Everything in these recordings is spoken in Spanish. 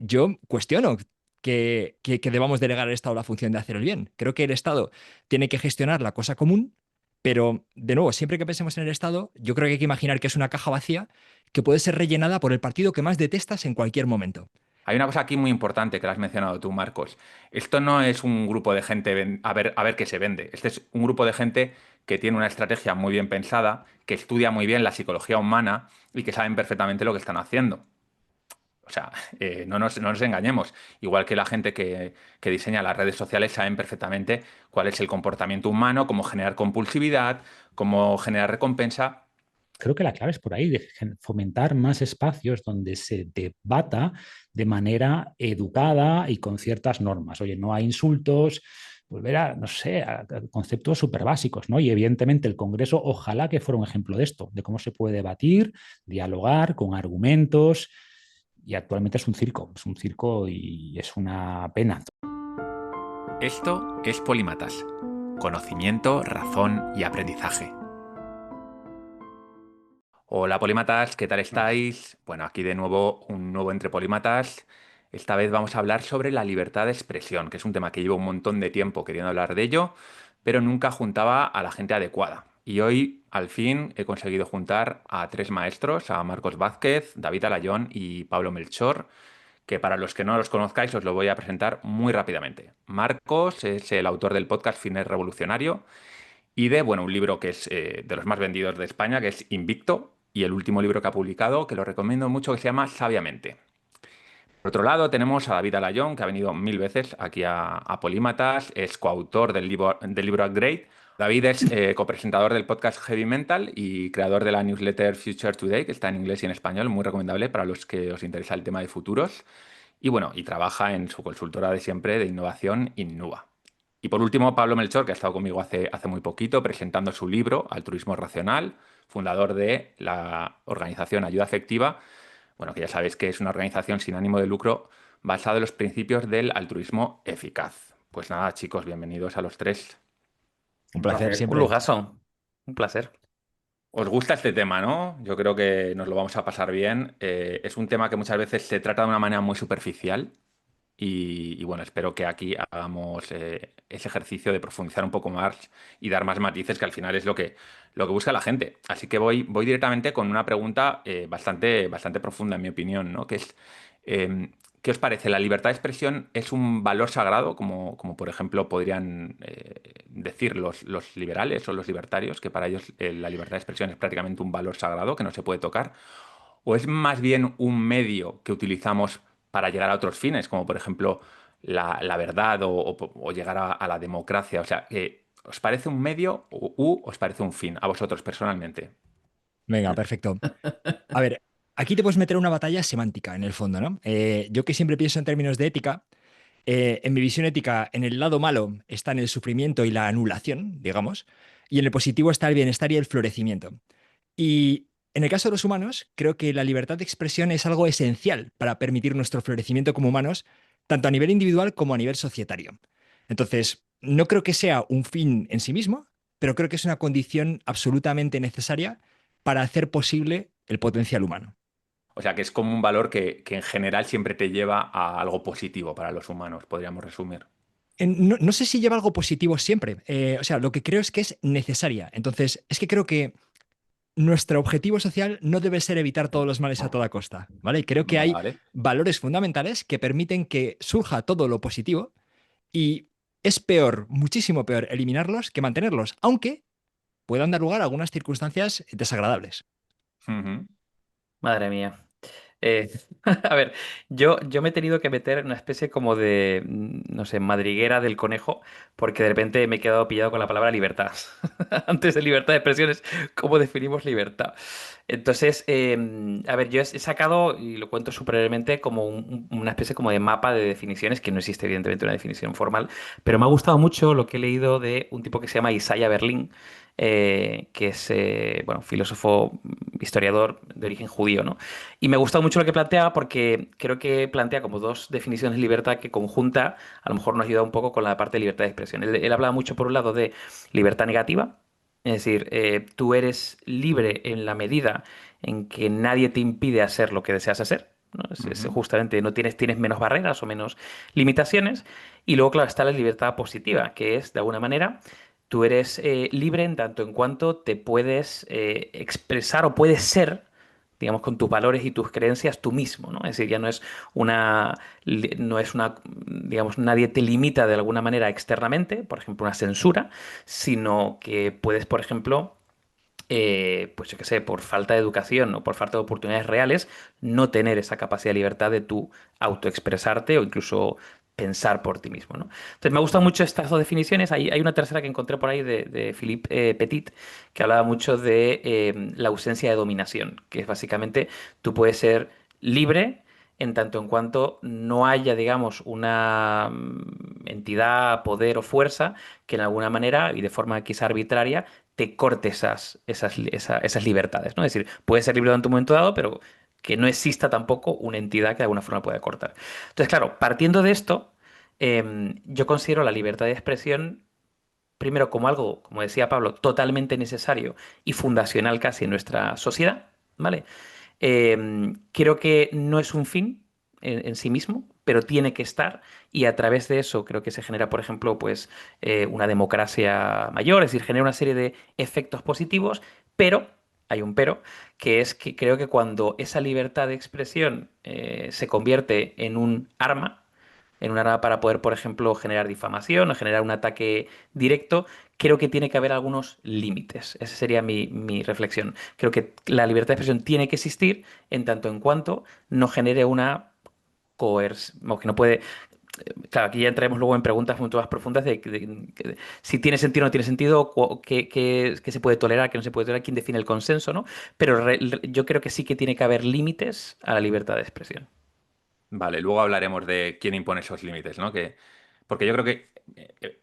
yo cuestiono que debamos delegar al Estado la función de hacer el bien. Creo que el Estado tiene que gestionar la cosa común, pero, de nuevo, siempre que pensemos en el Estado, yo creo que hay que imaginar que es una caja vacía que puede ser rellenada por el partido que más detestas en cualquier momento. Hay una cosa aquí muy importante que la has mencionado tú, Marcos. Esto no es un grupo de gente a ver qué se vende. Este es un grupo de gente que tiene una estrategia muy bien pensada, que estudia muy bien la psicología humana y que saben perfectamente lo que están haciendo. O sea, no nos engañemos. Igual que la gente que diseña las redes sociales saben perfectamente cuál es el comportamiento humano, cómo generar compulsividad, cómo generar recompensa. Creo que la clave es por ahí, de fomentar más espacios donde se debata de manera educada y con ciertas normas. Oye, no hay insultos, volver a, no sé, a conceptos súper básicos, ¿no? Y evidentemente el Congreso, ojalá que fuera un ejemplo de esto, de cómo se puede debatir, dialogar con argumentos. Y actualmente es un circo y es una pena. Esto es Polímatas. Conocimiento, razón y aprendizaje. Hola Polímatas, ¿qué tal estáis? Bueno, aquí de nuevo un nuevo Entre Polímatas. Esta vez vamos a hablar sobre la libertad de expresión, que es un tema que llevo un montón de tiempo queriendo hablar de ello, pero nunca juntaba a la gente adecuada. Y hoy, al fin, he conseguido juntar a tres maestros, a Marcos Vázquez, David Alayón y Pablo Melchor, que para los que no los conozcáis os lo voy a presentar muy rápidamente. Marcos es el autor del podcast Fitness Revolucionario y de, bueno, un libro que es de los más vendidos de España, que es Invicto, y el último libro que ha publicado, que lo recomiendo mucho, que se llama Sabiamente. Por otro lado, tenemos a David Alayón, que ha venido mil veces aquí a Polímatas, es coautor del libro Upgrade. David es copresentador del podcast Heavy Mental y creador de la newsletter Future Today, que está en inglés y en español, muy recomendable para los que os interesa el tema de futuros. Y bueno, y trabaja en su consultora de siempre de innovación, Innuba. Y por último, Pablo Melchor, que ha estado conmigo hace muy poquito presentando su libro Altruismo Racional, fundador de la organización Ayuda Afectiva, bueno, que ya sabéis que es una organización sin ánimo de lucro basada en los principios del altruismo eficaz. Pues nada, chicos, bienvenidos a los tres. Un Un placer placer. Un siempre. lujazo. Un placer. ¿Os gusta este tema, no? Yo creo que nos lo vamos a pasar bien. Es un tema que muchas veces se trata de una manera muy superficial y bueno, espero que aquí hagamos ese ejercicio de profundizar un poco más y dar más matices, que al final es lo que busca la gente. Así que voy directamente con una pregunta bastante profunda, en mi opinión, ¿no? Que es, ¿qué os parece? ¿La libertad de expresión es un valor sagrado, como por ejemplo podrían decir los liberales o los libertarios, que para ellos la libertad de expresión es prácticamente un valor sagrado que no se puede tocar? ¿O es más bien un medio que utilizamos para llegar a otros fines, como por ejemplo la verdad o llegar a la democracia? O sea, ¿os parece un medio u os parece un fin a vosotros personalmente? Venga, perfecto. A ver, aquí te puedes meter una batalla semántica en el fondo, ¿no? Yo que siempre pienso en términos de ética, en mi visión ética, en el lado malo está en el sufrimiento y la anulación, digamos, y en el positivo está el bienestar y el florecimiento. Y en el caso de los humanos, creo que la libertad de expresión es algo esencial para permitir nuestro florecimiento como humanos, tanto a nivel individual como a nivel societario. Entonces, no creo que sea un fin en sí mismo, pero creo que es una condición absolutamente necesaria para hacer posible el potencial humano. O sea, que es como un valor que en general siempre te lleva a algo positivo para los humanos, podríamos resumir. No sé si lleva algo positivo siempre. O sea, lo que creo es que es necesaria. Entonces, es que creo que nuestro objetivo social no debe ser evitar todos los males a toda costa, ¿vale? Y creo que hay Vale. valores fundamentales que permiten que surja todo lo positivo y es peor, muchísimo peor, eliminarlos que mantenerlos, aunque puedan dar lugar a algunas circunstancias desagradables. Ujú. Madre mía. Eh, a ver, yo me he tenido que meter en una especie como de, no sé, madriguera del conejo, porque de repente me he quedado pillado con la palabra libertad. Antes de libertad de expresiones, ¿cómo definimos libertad? Entonces, a ver, yo he sacado, y lo cuento súper brevemente, como una especie como de mapa de definiciones, que no existe evidentemente una definición formal, pero me ha gustado mucho lo que he leído de un tipo que se llama Isaiah Berlin, que es, bueno, filósofo, historiador de origen judío, ¿no? Y me gusta mucho lo que plantea porque creo que plantea como dos definiciones de libertad que conjunta, a lo mejor nos ayuda un poco con la parte de libertad de expresión. Él habla mucho, por un lado, de libertad negativa, es decir, tú eres libre en la medida en que nadie te impide hacer lo que deseas hacer. ¿no? Ujú. Justamente no tienes menos barreras o menos limitaciones. Y luego, claro, está la libertad positiva, que es, de alguna manera, tú eres libre en tanto en cuanto te puedes expresar o puedes ser, digamos, con tus valores y tus creencias tú mismo, ¿no? Es decir, ya no es una, digamos, nadie te limita de alguna manera externamente, por ejemplo, una censura, sino que puedes, por ejemplo, pues yo qué sé, por falta de educación o por falta de oportunidades reales, no tener esa capacidad de libertad de tú autoexpresarte o incluso pensar por ti mismo, ¿no? Entonces me gustan mucho estas dos definiciones. Hay una tercera que encontré por ahí de Philippe Petit, que hablaba mucho de la ausencia de dominación, que es básicamente tú puedes ser libre en tanto en cuanto no haya, digamos, una entidad, poder o fuerza que en alguna manera y de forma quizá arbitraria te corte esas libertades, ¿no? Es decir, puedes ser libre en un momento dado, pero que no exista tampoco una entidad que de alguna forma pueda cortar. Entonces, claro, partiendo de esto, yo considero la libertad de expresión primero como algo, como decía Pablo, totalmente necesario y fundacional casi en nuestra sociedad, ¿vale? Creo que no es un fin en sí mismo, pero tiene que estar y a través de eso creo que se genera, por ejemplo, pues una democracia mayor, es decir, genera una serie de efectos positivos, pero hay un pero, que es que creo que cuando esa libertad de expresión se convierte en un arma para poder, por ejemplo, generar difamación o generar un ataque directo, creo que tiene que haber algunos límites. Esa sería mi reflexión. Creo que la libertad de expresión tiene que existir en tanto en cuanto no genere una coerción, que no puede. Claro, aquí ya entraremos luego en preguntas mucho más profundas de si tiene sentido o no tiene sentido, qué se puede tolerar, qué no se puede tolerar, quién define el consenso, ¿no? Pero yo creo que sí que tiene que haber límites a la libertad de expresión. Vale, luego hablaremos de quién impone esos límites, ¿no? Porque yo creo que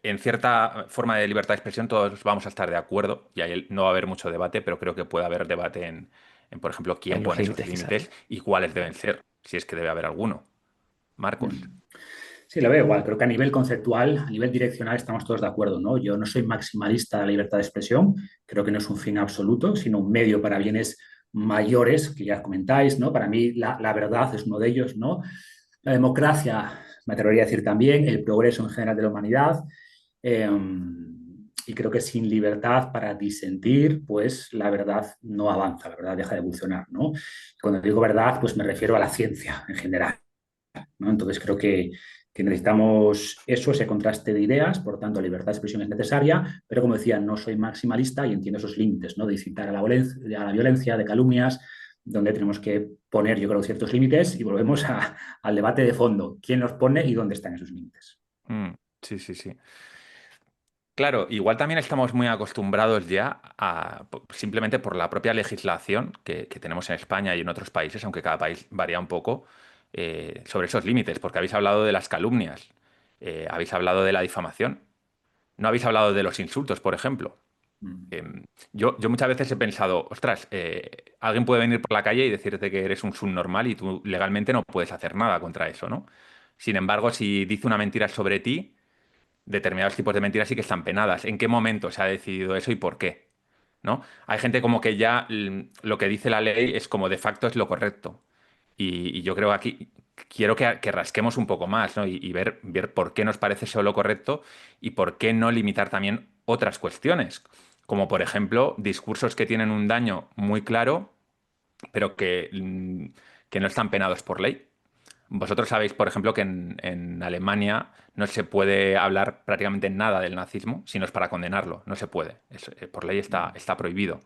en cierta forma de libertad de expresión todos vamos a estar de acuerdo y ahí no va a haber mucho debate, pero creo que puede haber debate por ejemplo, quién En los pone esos límites, quizás. límites y cuáles deben ser, si es que debe haber alguno. Marcos. Mm. Sí, lo veo igual. Creo que a nivel conceptual, a nivel direccional, estamos todos de acuerdo, ¿no? Yo no soy maximalista de la libertad de expresión. Creo que no es un fin absoluto, sino un medio para bienes mayores, que ya comentáis, ¿no? Para mí la verdad es uno de ellos, ¿no? La democracia, me atrevería a decir también, el progreso en general de la humanidad. eh, y creo que sin libertad para disentir, pues la verdad no avanza, la verdad deja de evolucionar, ¿no? Cuando digo verdad, pues me refiero a la ciencia en general, ¿no? Entonces creo que necesitamos eso, ese contraste de ideas, por tanto, libertad de expresión es necesaria, pero como decía, no soy maximalista y entiendo esos límites, ¿no? De incitar a la violencia, de calumnias, donde tenemos que poner, yo creo, ciertos límites y volvemos al debate de fondo. ¿Quién los pone y dónde están esos límites? Mm, sí, sí, sí. Claro, igual también estamos muy acostumbrados ya simplemente por la propia legislación que tenemos en España y en otros países, aunque cada país varía un poco, sobre esos límites, porque habéis hablado de las calumnias, habéis hablado de la difamación, no habéis hablado de los insultos, por ejemplo. Mm. Yo muchas veces he pensado, ostras, alguien puede venir por la calle y decirte que eres un subnormal y tú legalmente no puedes hacer nada contra eso, ¿no? Sin embargo, si dice una mentira sobre ti, determinados tipos de mentiras sí que están penadas. ¿En qué momento se ha decidido eso y por qué? ¿No? Hay gente como que ya lo que dice la ley es como de facto es lo correcto. Y yo creo que aquí quiero que rasquemos un poco más, ¿no? Y ver por qué nos parece eso lo correcto y por qué no limitar también otras cuestiones. Como por ejemplo, discursos que tienen un daño muy claro, pero que no están penados por ley. Vosotros sabéis, por ejemplo, que en Alemania no se puede hablar prácticamente nada del nazismo si no es para condenarlo. No se puede. Por ley está prohibido.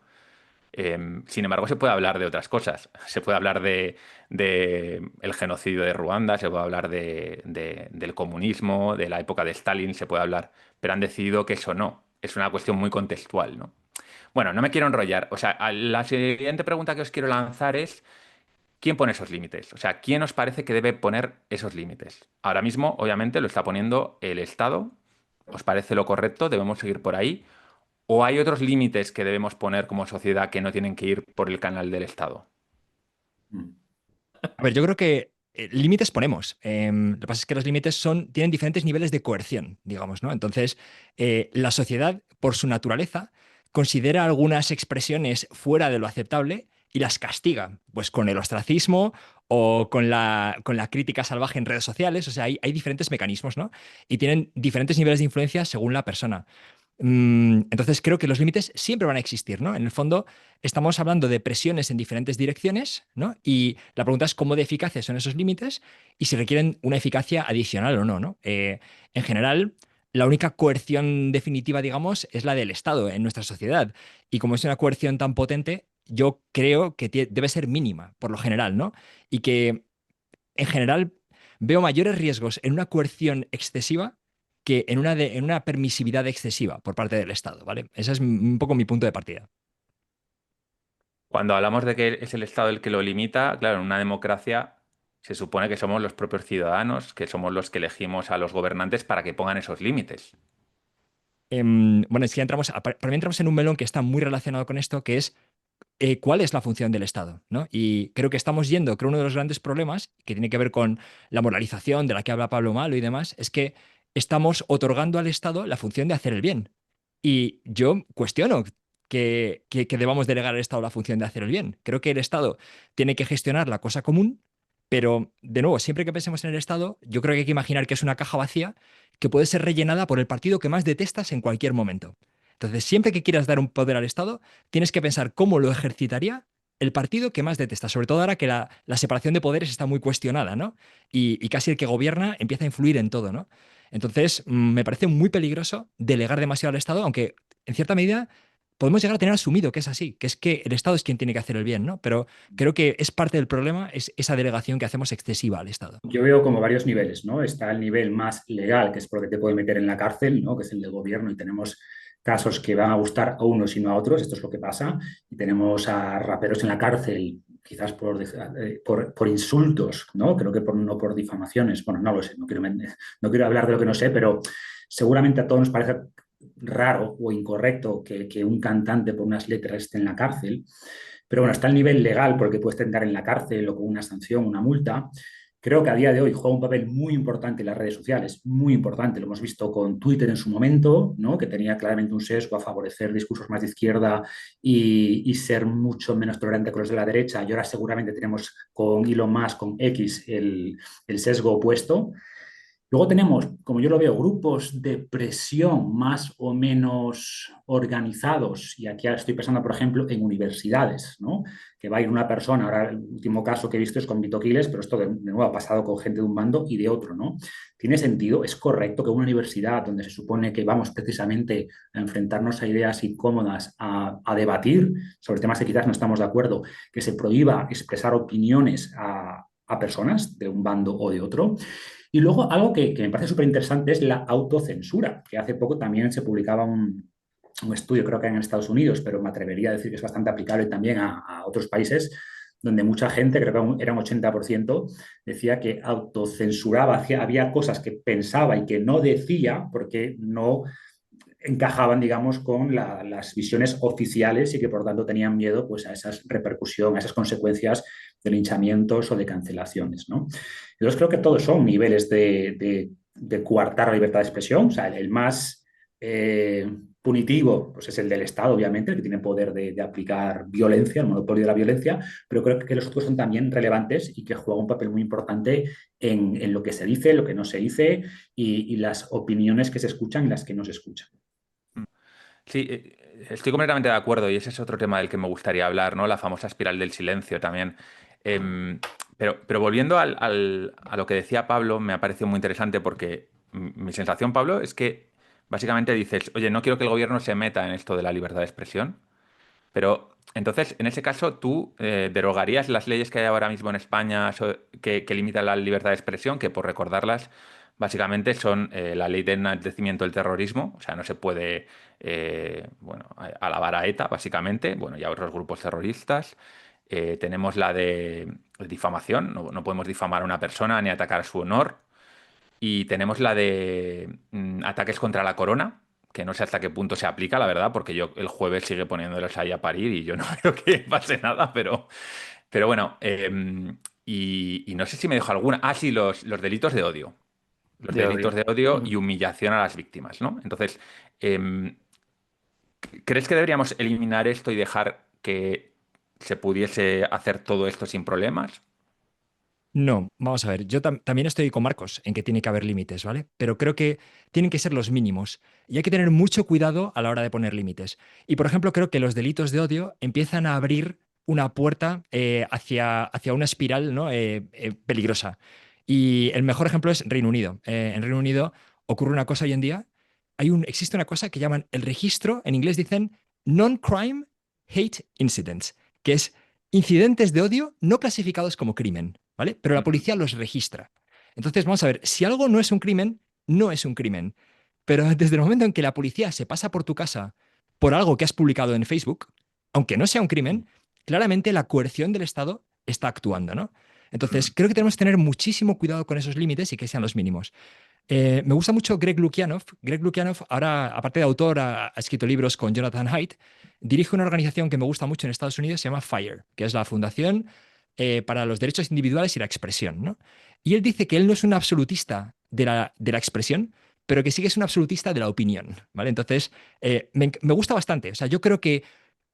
Sin embargo, se puede hablar de otras cosas. Se puede hablar de el genocidio de Ruanda, se puede hablar del comunismo, de la época de Stalin, se puede hablar, pero han decidido que eso no. Es una cuestión muy contextual, ¿no? Bueno, no me quiero enrollar. O sea, la siguiente pregunta que os quiero lanzar es, ¿quién pone esos límites? O sea, ¿quién os parece que debe poner esos límites? Ahora mismo, obviamente, lo está poniendo el Estado. ¿Os parece lo correcto? ¿Debemos seguir por ahí? ¿O hay otros límites que debemos poner como sociedad que no tienen que ir por el canal del Estado? Mm. A ver, yo creo que límites ponemos. Lo que pasa es que los límites tienen diferentes niveles de coerción, digamos, ¿no? Entonces, la sociedad, por su naturaleza, considera algunas expresiones fuera de lo aceptable y las castiga, pues con el ostracismo o con la crítica salvaje en redes sociales. O sea, hay diferentes mecanismos, ¿no? Y tienen diferentes niveles de influencia según la persona. Entonces creo que los límites siempre van a existir, ¿no? En el fondo estamos hablando de presiones en diferentes direcciones, ¿no? Y la pregunta es cómo de eficaces son esos límites y si requieren una eficacia adicional o no, ¿no? En general, la única coerción definitiva, digamos, es la del Estado en nuestra sociedad. Y como es una coerción tan potente, yo creo que debe ser mínima, por lo general, ¿no? Y que en general veo mayores riesgos en una coerción excesiva que en una permisividad excesiva por parte del Estado, ¿vale? Ese es un poco mi punto de partida. Cuando hablamos de que es el Estado el que lo limita, claro, en una democracia se supone que somos los propios ciudadanos, que somos los que elegimos a los gobernantes para que pongan esos límites. Bueno, es que para mí entramos en un melón que está muy relacionado con esto, que es cuál es la función del Estado, ¿no? Y creo que estamos yendo, creo uno de los grandes problemas, que tiene que ver con la moralización de la que habla Pablo Malo y demás, es que estamos otorgando al Estado la función de hacer el bien. Y yo cuestiono que debamos delegar al Estado la función de hacer el bien. Creo que el Estado tiene que gestionar la cosa común, pero de nuevo, siempre que pensemos en el Estado, yo creo que hay que imaginar que es una caja vacía que puede ser rellenada por el partido que más detestas en cualquier momento. Entonces, siempre que quieras dar un poder al Estado, tienes que pensar cómo lo ejercitaría el partido que más detestas, sobre todo ahora que la separación de poderes está muy cuestionada, ¿no? Y casi el que gobierna empieza a influir en todo, ¿no? Entonces, me parece muy peligroso delegar demasiado al Estado, aunque en cierta medida podemos llegar a tener asumido que es así, que es que el Estado es quien tiene que hacer el bien, ¿no? Pero creo que es parte del problema, es esa delegación que hacemos excesiva al Estado. Yo veo como varios niveles, ¿no? Está el nivel más legal, que es por lo que te puede meter en la cárcel, ¿no? Que es el del gobierno, y tenemos casos que van a gustar a unos y no a otros, esto es lo que pasa, y tenemos a raperos en la cárcel, quizás por insultos, ¿no? Creo que no por difamaciones, bueno, no lo sé, no quiero hablar de lo que no sé, pero seguramente a todos nos parece raro o incorrecto que un cantante por unas letras esté en la cárcel, pero bueno, está el nivel legal porque puedes estar en la cárcel o con una sanción, una multa. Creo que a día de hoy juega un papel muy importante en las redes sociales, muy importante. Lo hemos visto con Twitter en su momento, ¿no? Que tenía claramente un sesgo a favorecer discursos más de izquierda y ser mucho menos tolerante con los de la derecha. Y ahora seguramente tenemos con Elon Musk, con X, el sesgo opuesto. Luego tenemos, como yo lo veo, grupos de presión más o menos organizados, y aquí estoy pensando, por ejemplo, en universidades, ¿no? Que va a ir una persona, ahora el último caso que he visto es con Vito Quiles, pero esto de nuevo ha pasado con gente de un bando y de otro, ¿no? ¿Tiene sentido? ¿Es correcto que una universidad donde se supone que vamos precisamente a enfrentarnos a ideas incómodas, a debatir sobre temas que quizás no estamos de acuerdo, que se prohíba expresar opiniones a personas de un bando o de otro? Y luego algo que me parece súper interesante es la autocensura, que hace poco también se publicaba un estudio, creo que en Estados Unidos, pero me atrevería a decir que es bastante aplicable también a otros países, donde mucha gente, creo que era un 80%, decía que autocensuraba, había cosas que pensaba y que no decía porque no encajaban, digamos, con las visiones oficiales y que por tanto tenían miedo pues, a esas repercusiones, a esas consecuencias de linchamientos o de cancelaciones, ¿no? Entonces creo que todos son niveles de coartar la libertad de expresión. O sea, el más punitivo pues es el del Estado, obviamente, el que tiene poder de aplicar violencia, el monopolio de la violencia, pero creo que los otros son también relevantes y que juegan un papel muy importante en lo que se dice, lo que no se dice y las opiniones que se escuchan y las que no se escuchan. Sí, estoy completamente de acuerdo y ese es otro tema del que me gustaría hablar, ¿no? La famosa espiral del silencio también. Pero volviendo a lo que decía Pablo, me ha parecido muy interesante porque mi sensación, Pablo, es que básicamente dices, oye, no quiero que el gobierno se meta en esto de la libertad de expresión, pero entonces, en ese caso, ¿tú derogarías las leyes que hay ahora mismo en España que limitan la libertad de expresión? Que por recordarlas, básicamente son la ley de enaltecimiento del terrorismo, o sea, no se puede bueno, alabar a ETA, básicamente, bueno, y a otros grupos terroristas. Tenemos la de difamación, no podemos difamar a una persona ni atacar su honor. Y tenemos la de ataques contra la corona, que no sé hasta qué punto se aplica, la verdad, porque yo el jueves sigue poniéndolos ahí a parir y yo no creo que pase nada, pero bueno, y no sé si me dejo alguna. Ah, sí, los delitos de odio. Los De delitos odio. de odio y Ujú. humillación a las víctimas, ¿no? Entonces, em, ¿crees que deberíamos eliminar esto y dejar que se pudiese hacer todo esto sin problemas. No, vamos a ver, yo también estoy con Marcos en que tiene que haber límites, ¿vale? Pero creo que tienen que ser los mínimos y hay que tener mucho cuidado a la hora de poner límites. Y, por ejemplo, creo que los delitos de odio empiezan a abrir una puerta hacia una espiral, ¿no? Peligrosa. Y el mejor ejemplo es Reino Unido. En Reino Unido ocurre una cosa hoy en día, existe una cosa que llaman el registro, en inglés dicen Non-Crime Hate Incidents, que es incidentes de odio no clasificados como crimen, ¿vale? Pero la Ujú. policía los registra. Entonces, vamos a ver, si algo no es un crimen, no es un crimen. Pero desde el momento en que la policía se pasa por tu casa por algo que has publicado en Facebook, aunque no sea un crimen, claramente la coerción del Estado está actuando, ¿no? Entonces, Mm. creo que tenemos que tener muchísimo cuidado con esos límites y que sean los mínimos. Me gusta mucho Greg Lukianoff. Greg Lukianoff, ahora, aparte de autor, ha escrito libros con Jonathan Haidt. Dirige una organización que me gusta mucho en Estados Unidos, se llama FIRE, que es la Fundación para los Derechos Individuales y la Expresión, ¿no? Y él dice que él no es un absolutista de la expresión, pero que sí que es un absolutista de la opinión, ¿vale? Entonces, me gusta bastante. O sea, yo creo que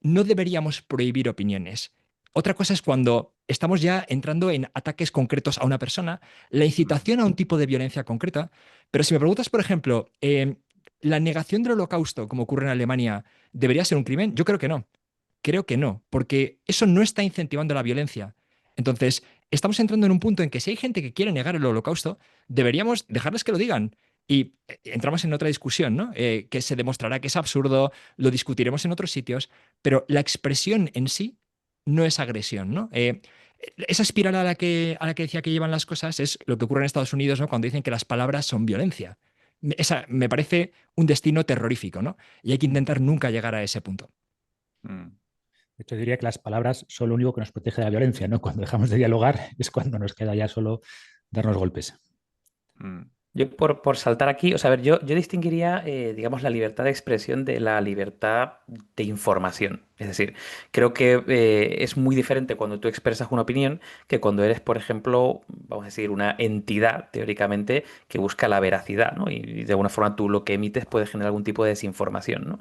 no deberíamos prohibir opiniones. Otra cosa es cuando estamos ya entrando en ataques concretos a una persona, la Mm. incitación a un tipo de violencia concreta. Pero si me preguntas, por ejemplo, ¿la negación del holocausto, como ocurre en Alemania, debería ser un crimen? Yo creo que no. Creo que no, porque eso no está incentivando la violencia. Entonces, estamos entrando en un punto en que si hay gente que quiere negar el holocausto, deberíamos dejarles que lo digan. Y entramos en otra discusión, ¿no? Que se demostrará que es absurdo, lo discutiremos en otros sitios, pero la expresión en sí no es agresión, ¿no? Esa espiral a la que decía que llevan las cosas es lo que ocurre en Estados Unidos, ¿no? Cuando dicen que las palabras son violencia. Esa me parece un destino terrorífico, ¿no? Y hay que intentar nunca llegar a ese punto. Mm. De hecho, diría que las palabras son lo único que nos protege de la violencia, ¿no? Cuando dejamos de dialogar es cuando nos queda ya solo darnos golpes. Mm. Yo por saltar aquí, o sea, a ver, yo distinguiría, digamos, la libertad de expresión de la libertad de información. Es decir, creo que es muy diferente cuando tú expresas una opinión que cuando eres, por ejemplo, vamos a decir, una entidad, teóricamente, que busca la veracidad, ¿no? Y de alguna forma tú lo que emites puede generar algún tipo de desinformación, ¿no?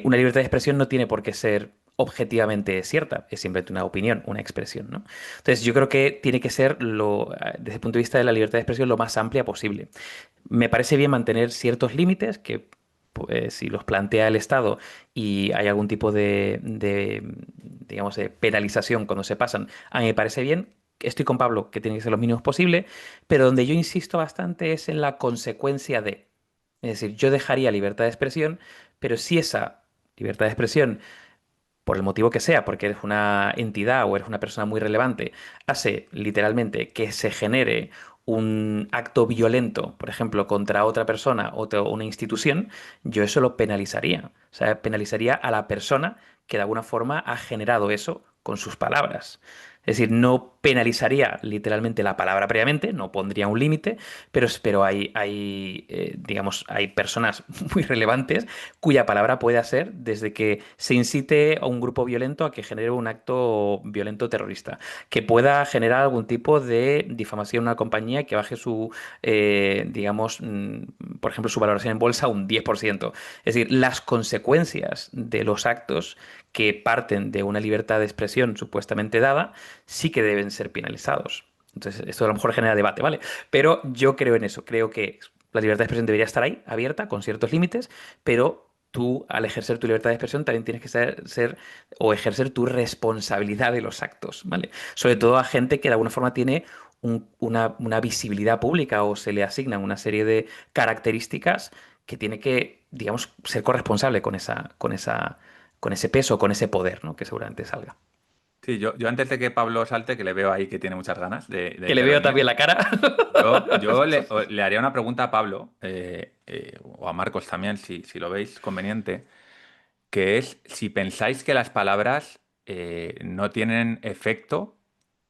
Una libertad de expresión no tiene por qué ser objetivamente cierta, es simplemente una opinión, una expresión, ¿no? Entonces, yo creo que tiene que ser, desde el punto de vista de la libertad de expresión, lo más amplia posible. Me parece bien mantener ciertos límites que, pues, si los plantea el Estado y hay algún tipo digamos, de penalización cuando se pasan, a mí me parece bien. Estoy con Pablo, que tiene que ser lo mínimo posible, pero donde yo insisto bastante es en la consecuencia de. Es decir, yo dejaría libertad de expresión, pero si esa libertad de expresión por el motivo que sea, porque eres una entidad o eres una persona muy relevante, hace literalmente que se genere un acto violento, por ejemplo, contra otra persona o una institución, yo eso lo penalizaría. O sea, penalizaría a la persona que de alguna forma ha generado eso con sus palabras. Es decir, no penalizaría literalmente la palabra previamente, no pondría un límite, pero digamos, hay personas muy relevantes cuya palabra puede hacer desde que se incite a un grupo violento a que genere un acto violento terrorista, que pueda generar algún tipo de difamación a una compañía que baje digamos, por ejemplo, su valoración en bolsa un 10%. Es decir, las consecuencias de los actos que parten de una libertad de expresión supuestamente dada sí que deben ser penalizados. Entonces, esto a lo mejor genera debate, ¿vale? Pero yo creo en eso, creo que la libertad de expresión debería estar ahí, abierta, con ciertos límites, pero tú, al ejercer tu libertad de expresión, también tienes que ser o ejercer tu responsabilidad de los actos, ¿vale? Sobre todo a gente que de alguna forma tiene una visibilidad pública o se le asignan una serie de características que tiene que, digamos, ser corresponsable con ese peso, con ese poder, ¿no? Que seguramente salga. Sí, yo antes de que Pablo salte, que le veo ahí que tiene muchas ganas de Que le veo intervenir, también la cara. yo le haría una pregunta a Pablo, o a Marcos también, si lo veis conveniente, que es si pensáis que las palabras no tienen efecto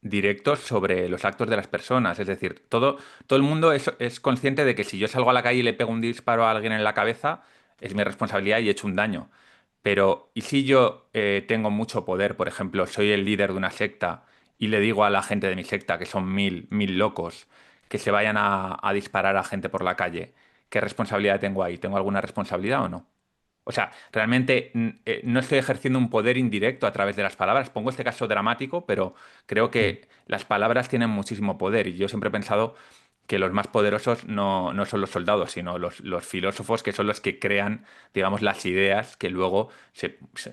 directo sobre los actos de las personas. Es decir, todo el mundo es consciente de que si yo salgo a la calle y le pego un disparo a alguien en la cabeza, es mi responsabilidad y he hecho un daño. Pero, ¿y si yo tengo mucho poder? Por ejemplo, soy el líder de una secta y le digo a la gente de mi secta, que son mil locos, que se vayan a disparar a gente por la calle. ¿Qué responsabilidad tengo ahí? ¿Tengo alguna responsabilidad o no? O sea, realmente no estoy ejerciendo un poder indirecto a través de las palabras. Pongo este caso dramático, pero creo que las palabras tienen muchísimo poder y yo siempre he pensado que los más poderosos no son los soldados, sino los filósofos, que son los que crean, digamos, las ideas que luego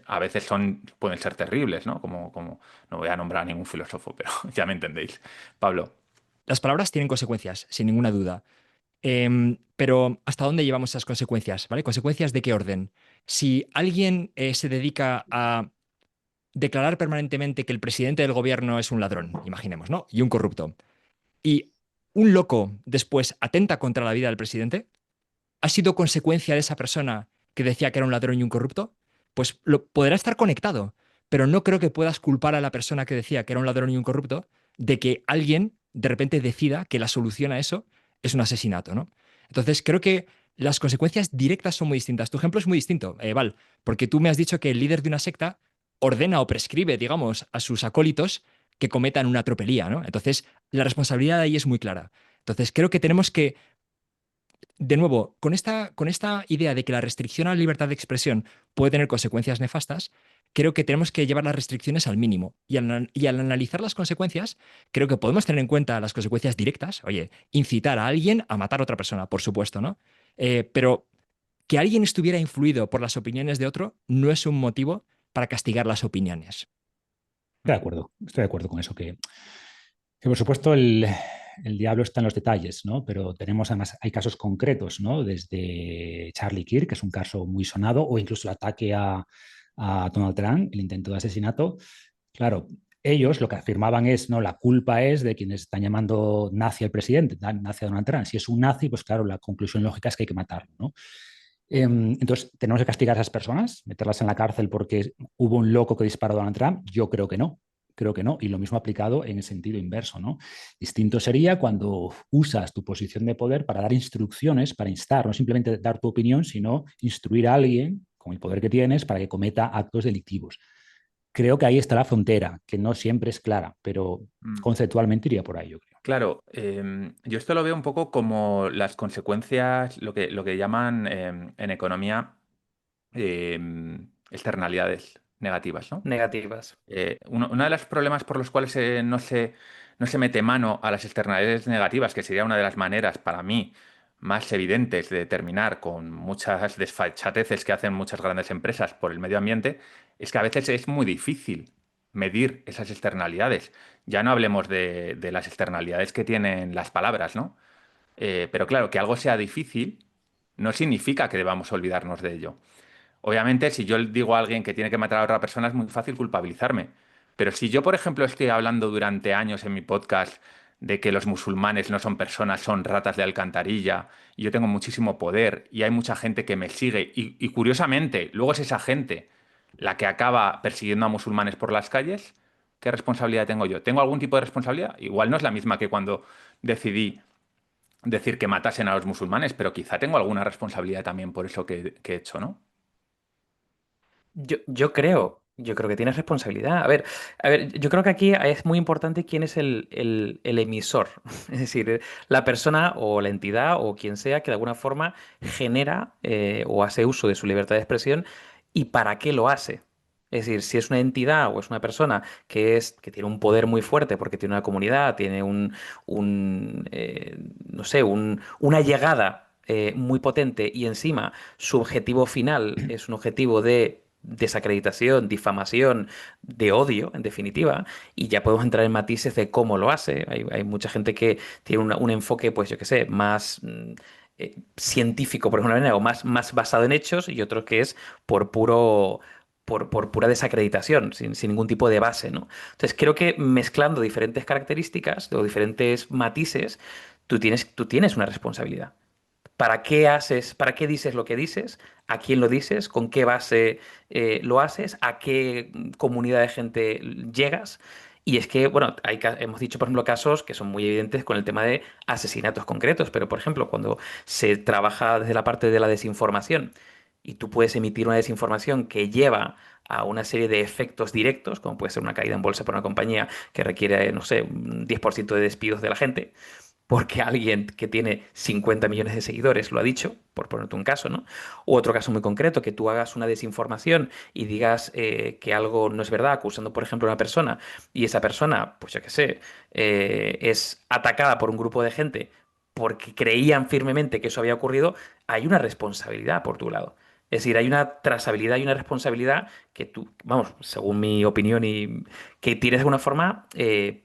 a veces pueden ser terribles, ¿no? No voy a nombrar a ningún filósofo, pero ya me entendéis. Pablo. Las palabras tienen consecuencias, sin ninguna duda. Pero ¿hasta dónde llevamos esas consecuencias? ¿Vale? ¿Consecuencias de qué orden? Si alguien se dedica a declarar permanentemente que el presidente del gobierno es un ladrón, imaginemos, ¿no? Y un corrupto, y un loco después atenta contra la vida del presidente, ¿ha sido consecuencia de esa persona que decía que era un ladrón y un corrupto? Pues podrá estar conectado, pero no creo que puedas culpar a la persona que decía que era un ladrón y un corrupto de que alguien de repente decida que la solución a eso es un asesinato, ¿no? Entonces creo que las consecuencias directas son muy distintas. Tu ejemplo es muy distinto, Val, porque tú me has dicho que el líder de una secta ordena o prescribe, digamos, a sus acólitos que cometan una tropelía, ¿no? Entonces, la responsabilidad ahí es muy clara. Entonces, creo que tenemos que de nuevo, con esta idea de que la restricción a la libertad de expresión puede tener consecuencias nefastas, creo que tenemos que llevar las restricciones al mínimo. Y al analizar las consecuencias, creo que podemos tener en cuenta las consecuencias directas. Oye, incitar a alguien a matar a otra persona, por supuesto, ¿no? Pero que alguien estuviera influido por las opiniones de otro no es un motivo para castigar las opiniones. Estoy de acuerdo con eso, que por supuesto el diablo está en los detalles, ¿no? Pero tenemos además, hay casos concretos, ¿no? Desde Charlie Kirk, que es un caso muy sonado, o incluso el ataque a Donald Trump, el intento de asesinato. Claro, ellos lo que afirmaban es, no, la culpa es de quienes están llamando nazi al presidente, nazi a Donald Trump. Si es un nazi, pues claro, la conclusión lógica es que hay que matarlo, ¿no? Entonces, ¿tenemos que castigar a esas personas? ¿Meterlas en la cárcel porque hubo un loco que disparó a Donald Trump? Yo creo que no. Creo que no. Y lo mismo aplicado en el sentido inverso, ¿no? Distinto sería cuando usas tu posición de poder para dar instrucciones, para instar, no simplemente dar tu opinión, sino instruir a alguien con el poder que tienes para que cometa actos delictivos. Creo que ahí está la frontera, que no siempre es clara, pero conceptualmente iría por ahí, yo creo. Claro, yo esto lo veo un poco como las consecuencias, lo que llaman en economía externalidades negativas, ¿no? Negativas. Uno de los problemas por los cuales no se mete mano a las externalidades negativas, que sería una de las maneras para mí más evidentes de terminar con muchas desfachateces que hacen muchas grandes empresas por el medio ambiente, es que a veces es muy difícil medir esas externalidades. Ya no hablemos de las externalidades que tienen las palabras, ¿no? Pero claro, que algo sea difícil no significa que debamos olvidarnos de ello. Obviamente, si yo le digo a alguien que tiene que matar a otra persona, es muy fácil culpabilizarme. Pero si yo, por ejemplo, estoy hablando durante años en mi podcast de que los musulmanes no son personas, son ratas de alcantarilla, y yo tengo muchísimo poder y hay mucha gente que me sigue, y curiosamente, luego es esa gente la que acaba persiguiendo a musulmanes por las calles, ¿qué responsabilidad tengo yo? ¿Tengo algún tipo de responsabilidad? Igual no es la misma que cuando decidí decir que matasen a los musulmanes, pero quizá tengo alguna responsabilidad también por eso que he hecho, ¿no? Yo creo que tienes responsabilidad. A ver, yo creo que aquí es muy importante quién es el emisor. Es decir, la persona o la entidad o quien sea que de alguna forma genera o hace uso de su libertad de expresión y para qué lo hace. Es decir, si es una entidad o es una persona que tiene un poder muy fuerte porque tiene una comunidad, tiene no sé, una llegada muy potente y encima su objetivo final es un objetivo de desacreditación, difamación, de odio, en definitiva, y ya podemos entrar en matices de cómo lo hace. Hay mucha gente que tiene un enfoque, pues yo qué sé, más científico, por ejemplo, o más basado en hechos, y otros que es por puro... Por pura desacreditación, sin ningún tipo de base, ¿no? Entonces, creo que mezclando diferentes características o diferentes matices, tú tienes una responsabilidad. ¿Para qué dices lo que dices? ¿A quién lo dices? ¿Con qué base lo haces? ¿A qué comunidad de gente llegas? Y es que, bueno, hemos dicho, por ejemplo, casos que son muy evidentes con el tema de asesinatos concretos, pero, por ejemplo, cuando se trabaja desde la parte de la desinformación y tú puedes emitir una desinformación que lleva a una serie de efectos directos, como puede ser una caída en bolsa por una compañía que requiere, no sé, un 10% de despidos de la gente, porque alguien que tiene 50 millones de seguidores lo ha dicho, por ponerte un caso, ¿no? U otro caso muy concreto, que tú hagas una desinformación y digas que algo no es verdad, acusando, por ejemplo, a una persona, y esa persona, pues yo qué sé, es atacada por un grupo de gente porque creían firmemente que eso había ocurrido, hay una responsabilidad por tu lado. Es decir, hay una trazabilidad y una responsabilidad que tú, vamos, según mi opinión, y que tienes de alguna forma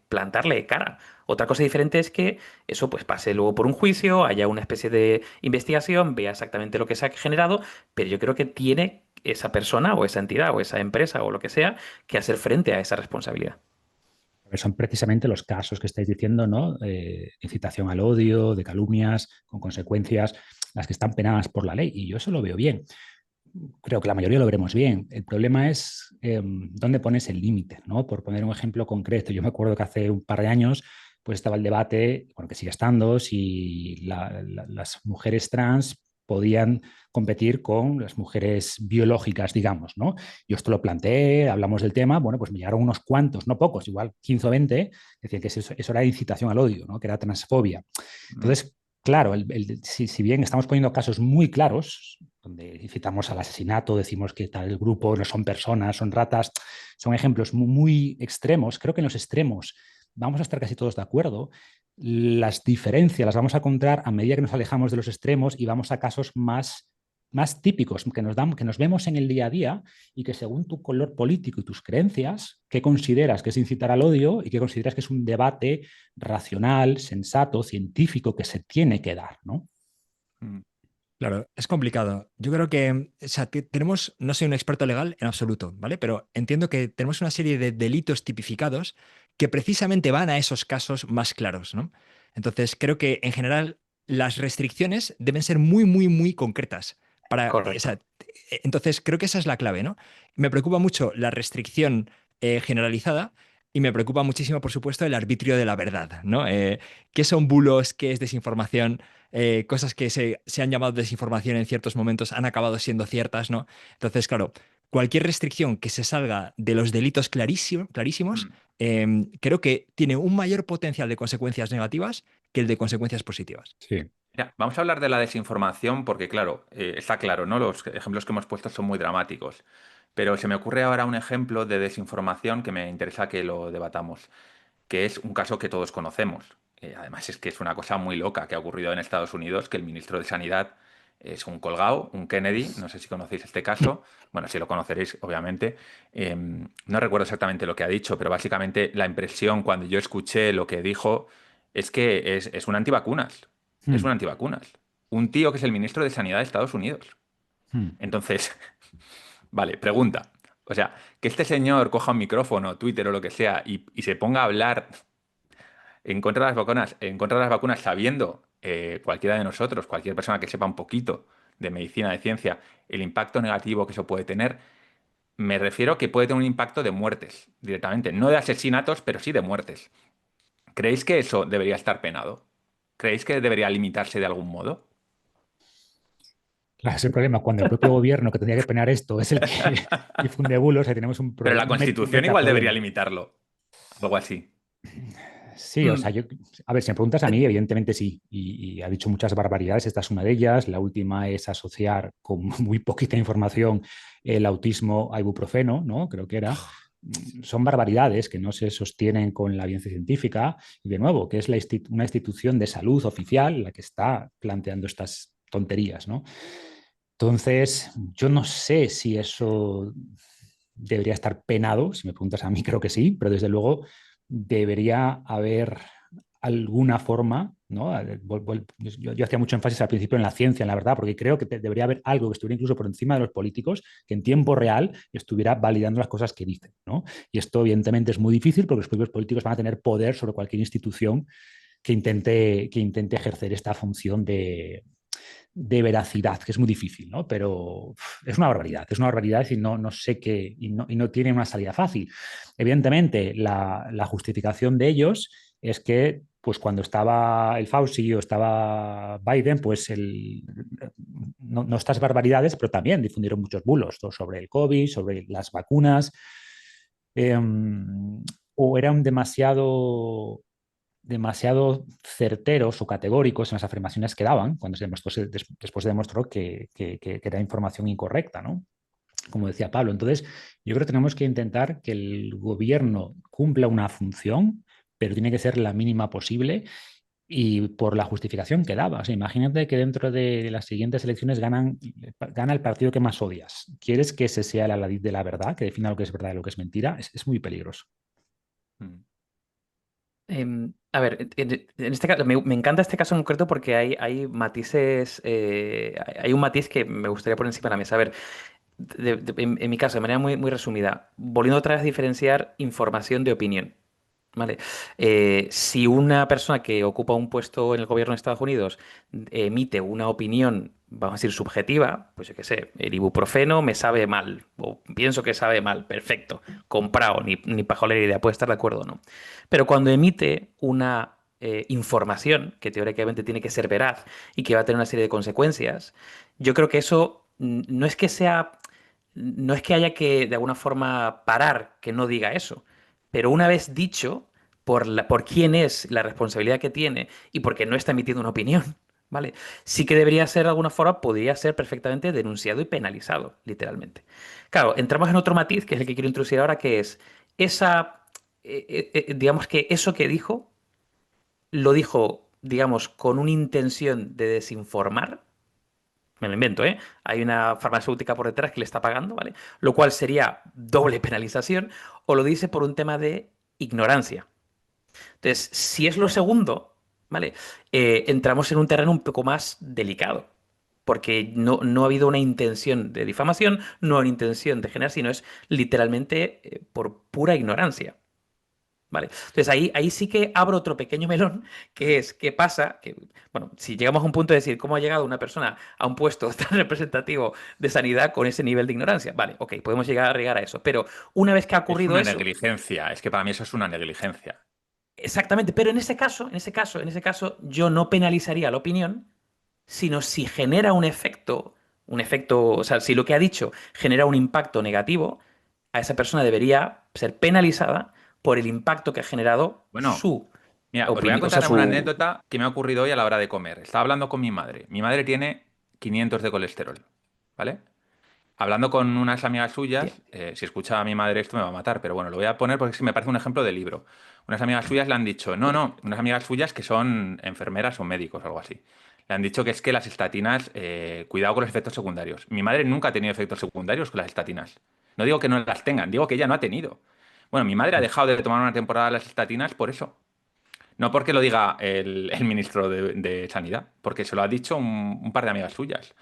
plantarle cara. Otra cosa diferente es que eso pues pase luego por un juicio, haya una especie de investigación, vea exactamente lo que se ha generado, pero yo creo que tiene esa persona o esa entidad o esa empresa o lo que sea que hacer frente a esa responsabilidad. Son precisamente los casos que estáis diciendo, ¿no? Incitación al odio, de calumnias, con consecuencias, las que están penadas por la ley. Y yo eso lo veo bien. Creo que la mayoría lo veremos bien. El problema es dónde pones el límite, ¿no? Por poner un ejemplo concreto, yo me acuerdo que hace un par de años pues estaba el debate, bueno, que sigue estando, si las mujeres trans podían competir con las mujeres biológicas, digamos, ¿no? Yo esto lo planteé, hablamos del tema, bueno, pues me llegaron unos cuantos, no pocos, igual 15 o 20, decían que eso era incitación al odio, ¿no? Que era transfobia. Mm. Entonces, claro, si bien estamos poniendo casos muy claros, donde incitamos al asesinato, decimos que tal grupo no son personas, son ratas, son ejemplos muy extremos, creo que en los extremos vamos a estar casi todos de acuerdo. Las diferencias las vamos a encontrar a medida que nos alejamos de los extremos y vamos a casos más típicos que nos vemos en el día a día y que según tu color político y tus creencias, ¿qué consideras que es incitar al odio y qué consideras que es un debate racional, sensato, científico que se tiene que dar, ¿no? Mm. Claro, es complicado. Yo creo que, o sea, tenemos, no soy un experto legal en absoluto, ¿vale? Pero entiendo que tenemos una serie de delitos tipificados que precisamente van a esos casos más claros, ¿no? Entonces, creo que en general las restricciones deben ser muy, muy, muy concretas. O Correcto. sea, entonces, creo que esa es la clave, ¿no? Me preocupa mucho la restricción generalizada y me preocupa muchísimo, por supuesto, el arbitrio de la verdad, ¿no? ¿Qué son bulos? ¿Qué es desinformación? Cosas que se han llamado desinformación en ciertos momentos han acabado siendo ciertas, ¿no? Entonces, claro, cualquier restricción que se salga de los delitos clarísimos, Mm. creo que tiene un mayor potencial de consecuencias negativas que el de consecuencias positivas. Sí. Mira, vamos a hablar de la desinformación porque, claro, está claro, ¿no? Los ejemplos que hemos puesto son muy dramáticos. Pero se me ocurre ahora un ejemplo de desinformación que me interesa que lo debatamos, que es un caso que todos conocemos. Además, es que es una cosa muy loca que ha ocurrido en Estados Unidos, que el ministro de Sanidad es un colgado, un Kennedy, no sé si conocéis este caso, bueno, si lo conoceréis, obviamente. No recuerdo exactamente lo que ha dicho, pero básicamente la impresión cuando yo escuché lo que dijo es que es un antivacunas, es un Hmm. antivacunas. Un tío que es el ministro de Sanidad de Estados Unidos. Hmm. Entonces, vale, pregunta. O sea, que este señor coja un micrófono, Twitter o lo que sea, y se ponga a hablar en contra de las vacunas, en contra de las vacunas, sabiendo cualquiera de nosotros, cualquier persona que sepa un poquito de medicina, de ciencia, el impacto negativo que eso puede tener, me refiero que puede tener un impacto de muertes directamente, no de asesinatos, pero sí de muertes. ¿Creéis que eso debería estar penado? ¿Creéis que debería limitarse de algún modo? Claro, es el problema cuando el propio gobierno que tendría que penar esto es el que difunde bulos, ahí tenemos Pero la un Constitución igual debería metaproblema. limitarlo. Algo así. Sí, o sea, a ver, si me preguntas a mí, evidentemente sí, y ha dicho muchas barbaridades, esta es una de ellas, la última es asociar con muy poquita información el autismo a ibuprofeno, ¿no? Creo que era. Son barbaridades que no se sostienen con la evidencia científica y de nuevo, que es una institución de salud oficial la que está planteando estas tonterías, ¿no? Entonces, yo no sé si eso debería estar penado, si me preguntas a mí, creo que sí, pero desde luego debería haber alguna forma, ¿no? Yo hacía mucho énfasis al principio en la ciencia, en la verdad, porque creo que debería haber algo que estuviera incluso por encima de los políticos, que en tiempo real estuviera validando las cosas que dicen, ¿no? Y esto evidentemente es muy difícil porque los propios políticos van a tener poder sobre cualquier institución que intente ejercer esta función de veracidad, que es muy difícil, ¿no? Pero es una barbaridad y no sé qué, y no tiene una salida fácil. Evidentemente, la justificación de ellos es que pues cuando estaba el Fauci o estaba Biden, pues no estas barbaridades, pero también difundieron muchos bulos sobre el COVID, sobre las vacunas, o eran demasiado demasiado certeros o categóricos en las afirmaciones que daban cuando después se demostró que era información incorrecta, ¿no? Como decía Pablo. Entonces, yo creo que tenemos que intentar que el gobierno cumpla una función, pero tiene que ser la mínima posible y por la justificación que daba. O sea, imagínate que dentro de las siguientes elecciones gana el partido que más odias. ¿Quieres que ese sea el aladiz de la verdad, que defina lo que es verdad y lo que es mentira? Es muy peligroso. A ver, en este caso, me encanta este caso en concreto porque hay matices, hay un matiz que me gustaría poner encima de la mesa. A ver, en mi caso, de manera muy resumida, volviendo otra vez a diferenciar información de opinión. ¿Vale? Si una persona que ocupa un puesto en el gobierno de Estados Unidos emite una opinión, vamos a decir, subjetiva, pues yo qué sé, el ibuprofeno me sabe mal, o pienso que sabe mal, perfecto, comprado, ni pajolera idea, puede estar de acuerdo o no. Pero cuando emite una información que teóricamente tiene que ser veraz y que va a tener una serie de consecuencias, yo creo que eso no es que sea, no es que haya que de alguna forma parar que no diga eso. Pero una vez dicho, por quién es, la responsabilidad que tiene y porque no está emitiendo una opinión, ¿vale? Sí que debería ser de alguna forma, podría ser perfectamente denunciado y penalizado, literalmente. Claro, entramos en otro matiz, que es el que quiero introducir ahora, que es digamos que eso que dijo, lo dijo, digamos, con una intención de desinformar. Me lo invento, ¿eh? Hay una farmacéutica por detrás que le está pagando, ¿vale? Lo cual sería doble penalización, o lo dice por un tema de ignorancia. Entonces, si es lo segundo, ¿vale? Entramos en un terreno un poco más delicado, porque no ha habido una intención de difamación, no hay una intención de generar, sino es literalmente por pura ignorancia. ¿Vale? Entonces ahí sí que abro otro pequeño melón, que es qué pasa, que, bueno, si llegamos a un punto de decir cómo ha llegado una persona a un puesto tan representativo de sanidad con ese nivel de ignorancia. Vale, ok, podemos llegar a eso, pero una vez que ha Es ocurrido una eso, negligencia, es que para mí eso es una negligencia. exactamente, pero en ese caso, yo no penalizaría la opinión, sino si genera un efecto, o sea, si lo que ha dicho genera un impacto negativo, a esa persona debería ser penalizada por el impacto que ha generado Bueno, su mira, os voy a opinión, o sea, contar una su... anécdota que me ha ocurrido hoy a la hora de comer. Estaba hablando con mi madre. Mi madre tiene 500 de colesterol, ¿vale? Hablando con unas amigas suyas, si escucha a mi madre esto me va a matar, pero bueno, lo voy a poner porque es que me parece un ejemplo de libro. Unas amigas suyas le han dicho, no, unas amigas suyas que son enfermeras o médicos o algo así. Le han dicho que es que las estatinas, cuidado con los efectos secundarios. Mi madre nunca ha tenido efectos secundarios con las estatinas. No digo que no las tengan, digo que ella no ha tenido. Bueno, mi madre ha dejado de tomar una temporada las estatinas por eso. No porque lo diga el ministro de Sanidad, porque se lo ha dicho un par de amigas suyas.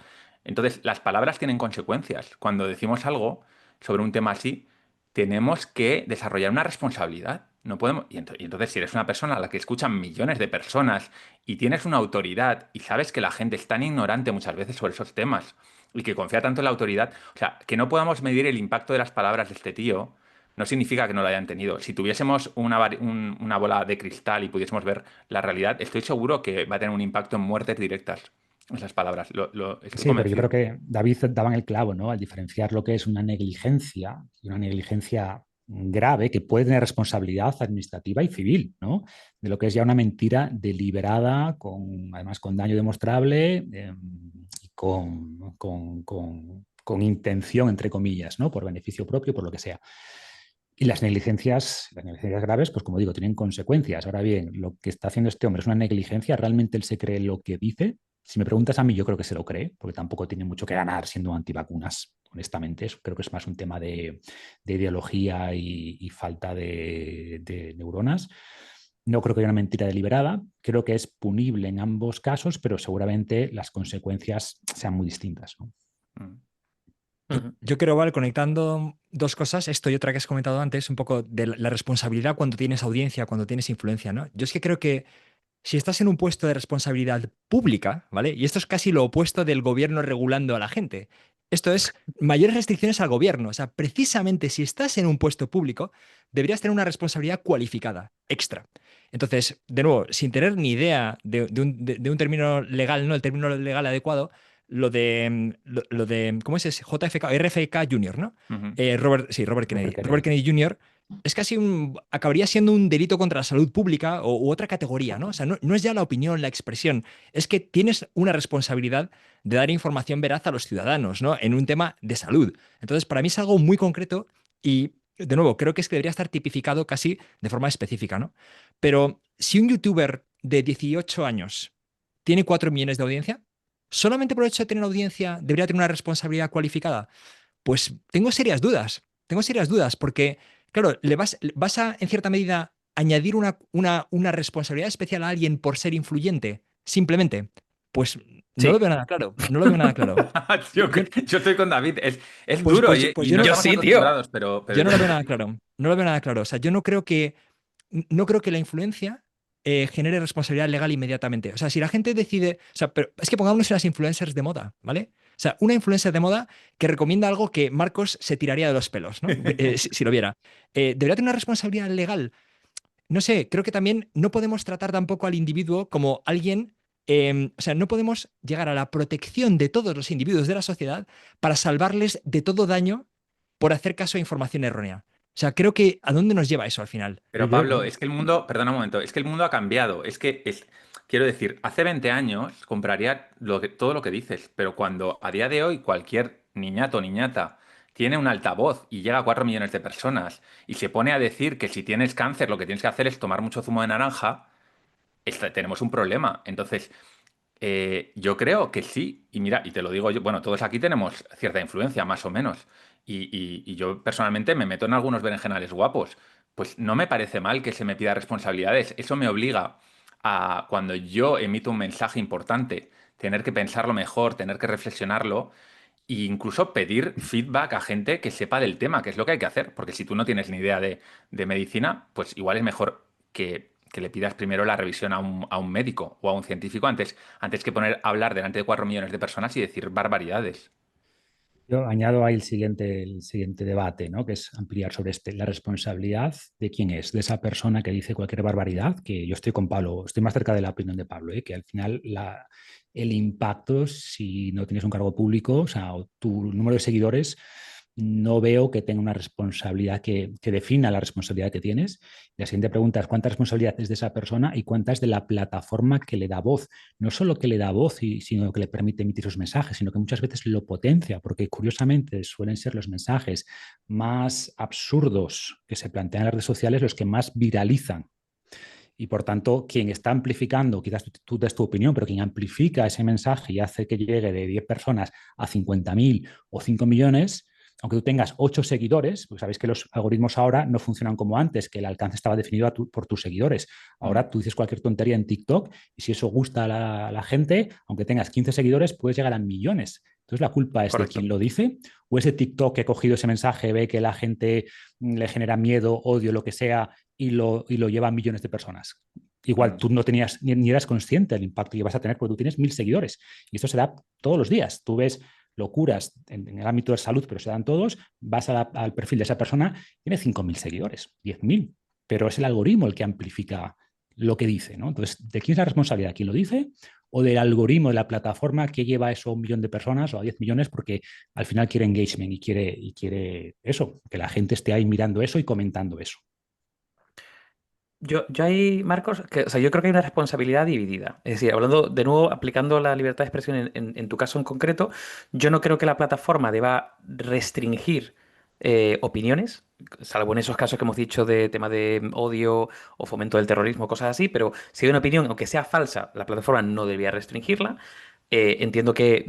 Entonces, las palabras tienen consecuencias. Cuando decimos algo sobre un tema así, tenemos que desarrollar una responsabilidad. No podemos. Y entonces, si eres una persona a la que escuchan millones de personas y tienes una autoridad y sabes que la gente es tan ignorante muchas veces sobre esos temas y que confía tanto en la autoridad, o sea, que no podamos medir el impacto de las palabras de este tío no significa que no lo hayan tenido. Si tuviésemos una bola de cristal y pudiésemos ver la realidad, estoy seguro que va a tener un impacto en muertes directas. Esas palabras, estoy Sí, pero yo creo convencido. que David daba en el clavo, ¿no? Al diferenciar lo que es una negligencia y una negligencia grave que puede tener responsabilidad administrativa y civil, ¿no? De lo que es ya una mentira deliberada, además con daño demostrable y con intención, entre comillas, ¿no? Por beneficio propio, por lo que sea. Y las negligencias graves, pues como digo, tienen consecuencias. Ahora bien, lo que está haciendo este hombre es una negligencia. ¿Realmente él se cree lo que dice? Si me preguntas a mí, yo creo que se lo cree, porque tampoco tiene mucho que ganar siendo antivacunas, honestamente. Eso creo que es más un tema de ideología y falta de neuronas. No creo que haya una mentira deliberada. Creo que es punible en ambos casos, pero seguramente las consecuencias sean muy distintas, ¿no? Mm. Yo quiero, Val, conectando dos cosas, esto y otra que has comentado antes, un poco de la responsabilidad cuando tienes audiencia, cuando tienes influencia, ¿no? Yo es que creo que si estás en un puesto de responsabilidad pública, ¿vale? Y esto es casi lo opuesto del gobierno regulando a la gente. Esto es mayores restricciones al gobierno. O sea, precisamente si estás en un puesto público, deberías tener una responsabilidad cualificada, extra. Entonces, de nuevo, sin tener ni idea de un término legal, ¿no? El término legal adecuado, lo de ¿cómo es ese? JFK, RFK Jr., ¿no? Ujú. Robert Kennedy. Porque Robert Kennedy Jr. es casi acabaría siendo un delito contra la salud pública u otra categoría, ¿no? O sea, no es ya la opinión, la expresión, es que tienes una responsabilidad de dar información veraz a los ciudadanos, ¿no? En un tema de salud. Entonces, para mí es algo muy concreto y, de nuevo, creo que es que debería estar tipificado casi de forma específica, ¿no? Pero si un youtuber de 18 años tiene 4 millones de audiencia, solamente por el hecho de tener audiencia debería tener una responsabilidad cualificada. Pues tengo serias dudas, porque, claro, vas a, en cierta medida, añadir una responsabilidad especial a alguien por ser influyente, simplemente. Pues no lo Sí. veo nada claro, no lo veo nada claro. Yo, Yo, yo estoy con David. Es pues, duro pues, pues y yo no no, Yo estamos sí, tío. acostumbrados, pero yo no lo veo ya. nada claro, no lo veo nada claro. O sea, yo no creo que la influencia genere responsabilidad legal inmediatamente. O sea, si la gente decide, o sea, pero es que pongámonos en las influencers de moda, ¿vale? O sea, una influencer de moda que recomienda algo que Marcos se tiraría de los pelos, ¿no? Si lo viera. ¿Debería tener una responsabilidad legal? No sé, creo que también no podemos tratar tampoco al individuo como alguien, o sea, no podemos llegar a la protección de todos los individuos de la sociedad para salvarles de todo daño por hacer caso a información errónea. O sea, creo que ¿a dónde nos lleva eso al final? Pero Pablo, es que el mundo, perdona un momento, es que el mundo ha cambiado. Quiero decir, hace 20 años compraría todo lo que dices, pero cuando a día de hoy cualquier niñato o niñata tiene un altavoz y llega a 4 millones de personas y se pone a decir que si tienes cáncer lo que tienes que hacer es tomar mucho zumo de naranja, tenemos un problema. Entonces, yo creo que sí, y mira, y te lo digo yo, bueno, todos aquí tenemos cierta influencia, más o menos, y yo personalmente me meto en algunos berenjenales guapos, pues no me parece mal que se me pida responsabilidades, eso me obliga a, cuando yo emito un mensaje importante, tener que pensarlo mejor, tener que reflexionarlo, e incluso pedir feedback a gente que sepa del tema, que es lo que hay que hacer, porque si tú no tienes ni idea de medicina, pues igual es mejor que le pidas primero la revisión a un médico o a un científico antes que poner a hablar delante de 4 millones de personas y decir barbaridades. Yo añado ahí el siguiente debate, ¿no? Que es ampliar sobre la responsabilidad de quién es, de esa persona que dice cualquier barbaridad, que yo estoy con Pablo, estoy más cerca de la opinión de Pablo, ¿eh? Que al final el impacto, si no tienes un cargo público, o sea, o tu número de seguidores, no veo que tenga una responsabilidad que defina la responsabilidad que tienes. La siguiente pregunta es cuánta responsabilidad es de esa persona y cuánta es de la plataforma que le da voz. No solo que le da voz, sino que le permite emitir sus mensajes, sino que muchas veces lo potencia, porque curiosamente suelen ser los mensajes más absurdos que se plantean en las redes sociales los que más viralizan. Y por tanto, quien está amplificando, quizás tú des tu opinión, pero quien amplifica ese mensaje y hace que llegue de 10 personas a 50.000 o 5 millones, aunque tú tengas 8 seguidores, porque sabéis que los algoritmos ahora no funcionan como antes, que el alcance estaba definido por tus seguidores. Mm. Ahora tú dices cualquier tontería en TikTok y si eso gusta a la gente, aunque tengas 15 seguidores, puedes llegar a millones. Entonces, ¿la culpa es de Correcto. quien lo dice? ¿O ese TikTok que ha cogido ese mensaje, ve que la gente le genera miedo, odio, lo que sea, y lo lleva a millones de personas? Igual Mm. tú no tenías ni eras consciente del impacto que vas a tener porque tú tienes 1.000 seguidores. Y esto se da todos los días. Tú ves locuras en el ámbito de salud, pero se dan todos, vas al perfil de esa persona, tiene 5.000 seguidores, 10.000, pero es el algoritmo el que amplifica lo que dice, ¿no? Entonces, ¿de quién es la responsabilidad? ¿Quién lo dice? ¿O del algoritmo de la plataforma que lleva eso a 1 millón de personas o a 10 millones? Porque al final quiere engagement y quiere eso, que la gente esté ahí mirando eso y comentando eso. Yo ahí, Marcos, o sea, yo creo que hay una responsabilidad dividida. Es decir, hablando de nuevo, aplicando la libertad de expresión en tu caso en concreto, yo no creo que la plataforma deba restringir opiniones, salvo en esos casos que hemos dicho de tema de odio o fomento del terrorismo, cosas así, pero si hay una opinión, aunque sea falsa, la plataforma no debería restringirla. Entiendo que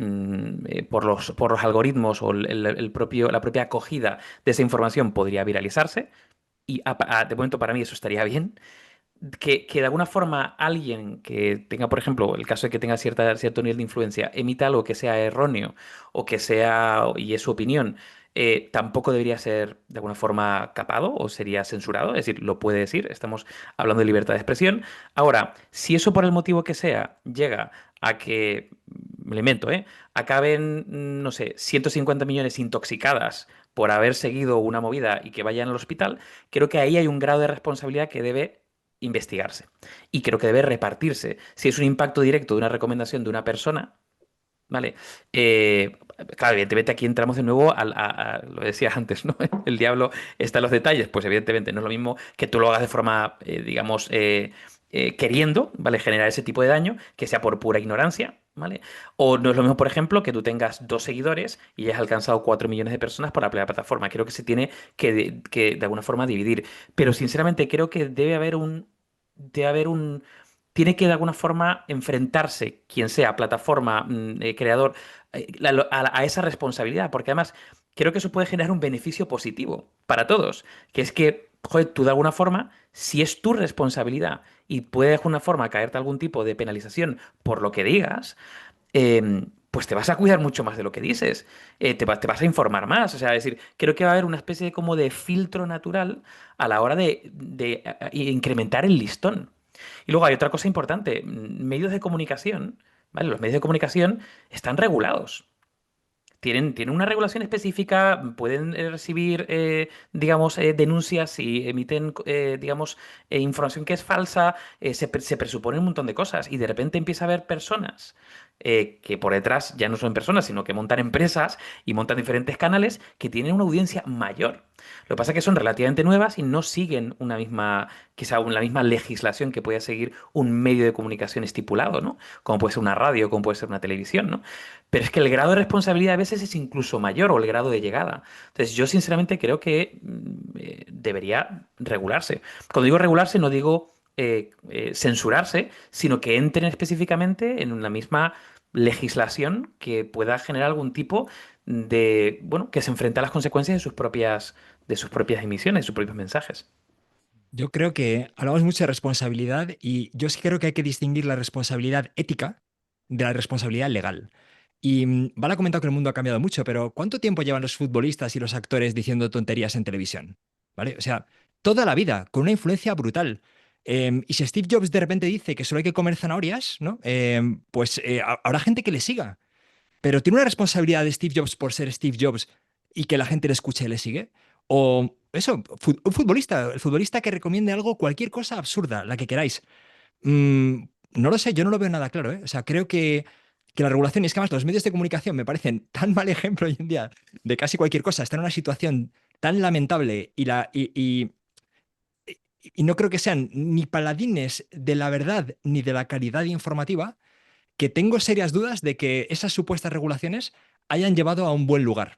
por los algoritmos o la propia acogida de esa información podría viralizarse. Y de momento para mí eso estaría bien. Que de alguna forma alguien que tenga, por ejemplo, el caso de que tenga cierto nivel de influencia, emita algo que sea erróneo o que sea, y es su opinión, tampoco debería ser de alguna forma capado o sería censurado. Es decir, lo puede decir, estamos hablando de libertad de expresión. Ahora, si eso por el motivo que sea llega a que, me lo invento, acaben, no sé, 150 millones intoxicadas por haber seguido una movida y que vayan al hospital, creo que ahí hay un grado de responsabilidad que debe investigarse. Y creo que debe repartirse. Si es un impacto directo de una recomendación de una persona, ¿vale? claro, evidentemente aquí entramos de nuevo lo decías antes, ¿no? El diablo está en los detalles. Pues evidentemente no es lo mismo que tú lo hagas de forma, digamos, queriendo, ¿vale? Generar ese tipo de daño, que sea por pura ignorancia, ¿vale? O no es lo mismo, por ejemplo, que tú tengas 2 seguidores y hayas alcanzado 4 millones de personas por la plena plataforma. Creo que se tiene que de alguna forma dividir. Pero sinceramente creo que tiene que de alguna forma enfrentarse, quien sea, plataforma, creador, a esa responsabilidad, porque además creo que eso puede generar un beneficio positivo para todos, que es que, joder, tú de alguna forma, si es tu responsabilidad y puede de alguna forma caerte algún tipo de penalización por lo que digas, pues te vas a cuidar mucho más de lo que dices, te vas a informar más, o sea, es decir, creo que va a haber una especie de como de filtro natural a la hora de incrementar el listón. Y luego hay otra cosa importante, medios de comunicación, ¿vale? Los medios de comunicación están regulados. Tienen una regulación específica, pueden recibir, digamos, denuncias si emiten, digamos, información que es falsa, se presupone un montón de cosas y de repente empieza a haber personas que por detrás ya no son personas, sino que montan empresas y montan diferentes canales que tienen una audiencia mayor. Lo que pasa es que son relativamente nuevas y no siguen una misma, quizá la misma legislación que pueda seguir un medio de comunicación estipulado, ¿no? Como puede ser una radio, como puede ser una televisión, ¿no? Pero es que el grado de responsabilidad a veces es incluso mayor o el grado de llegada. Entonces, yo sinceramente creo que debería regularse. Cuando digo regularse, no digo censurarse, sino que entren específicamente en una misma legislación que pueda generar algún tipo de, bueno, que se enfrente a las consecuencias de sus propias emisiones, de sus propios mensajes. Yo creo que hablamos mucho de responsabilidad y yo sí creo que hay que distinguir la responsabilidad ética de la responsabilidad legal. Y Val ha comentado que el mundo ha cambiado mucho, pero ¿cuánto tiempo llevan los futbolistas y los actores diciendo tonterías en televisión? ¿Vale? O sea, toda la vida, con una influencia brutal. Y si Steve Jobs de repente dice que solo hay que comer zanahorias, ¿no? Pues habrá gente que le siga. Pero ¿tiene una responsabilidad de Steve Jobs por ser Steve Jobs y que la gente le escuche y le sigue? O eso, un futbolista, el futbolista que recomiende algo, cualquier cosa absurda, la que queráis. Mm, no lo sé, yo no lo veo nada claro, ¿eh? O sea, creo que la regulación, y es que además los medios de comunicación me parecen tan mal ejemplo hoy en día de casi cualquier cosa, están en una situación tan lamentable y no creo que sean ni paladines de la verdad ni de la calidad informativa, que tengo serias dudas de que esas supuestas regulaciones hayan llevado a un buen lugar.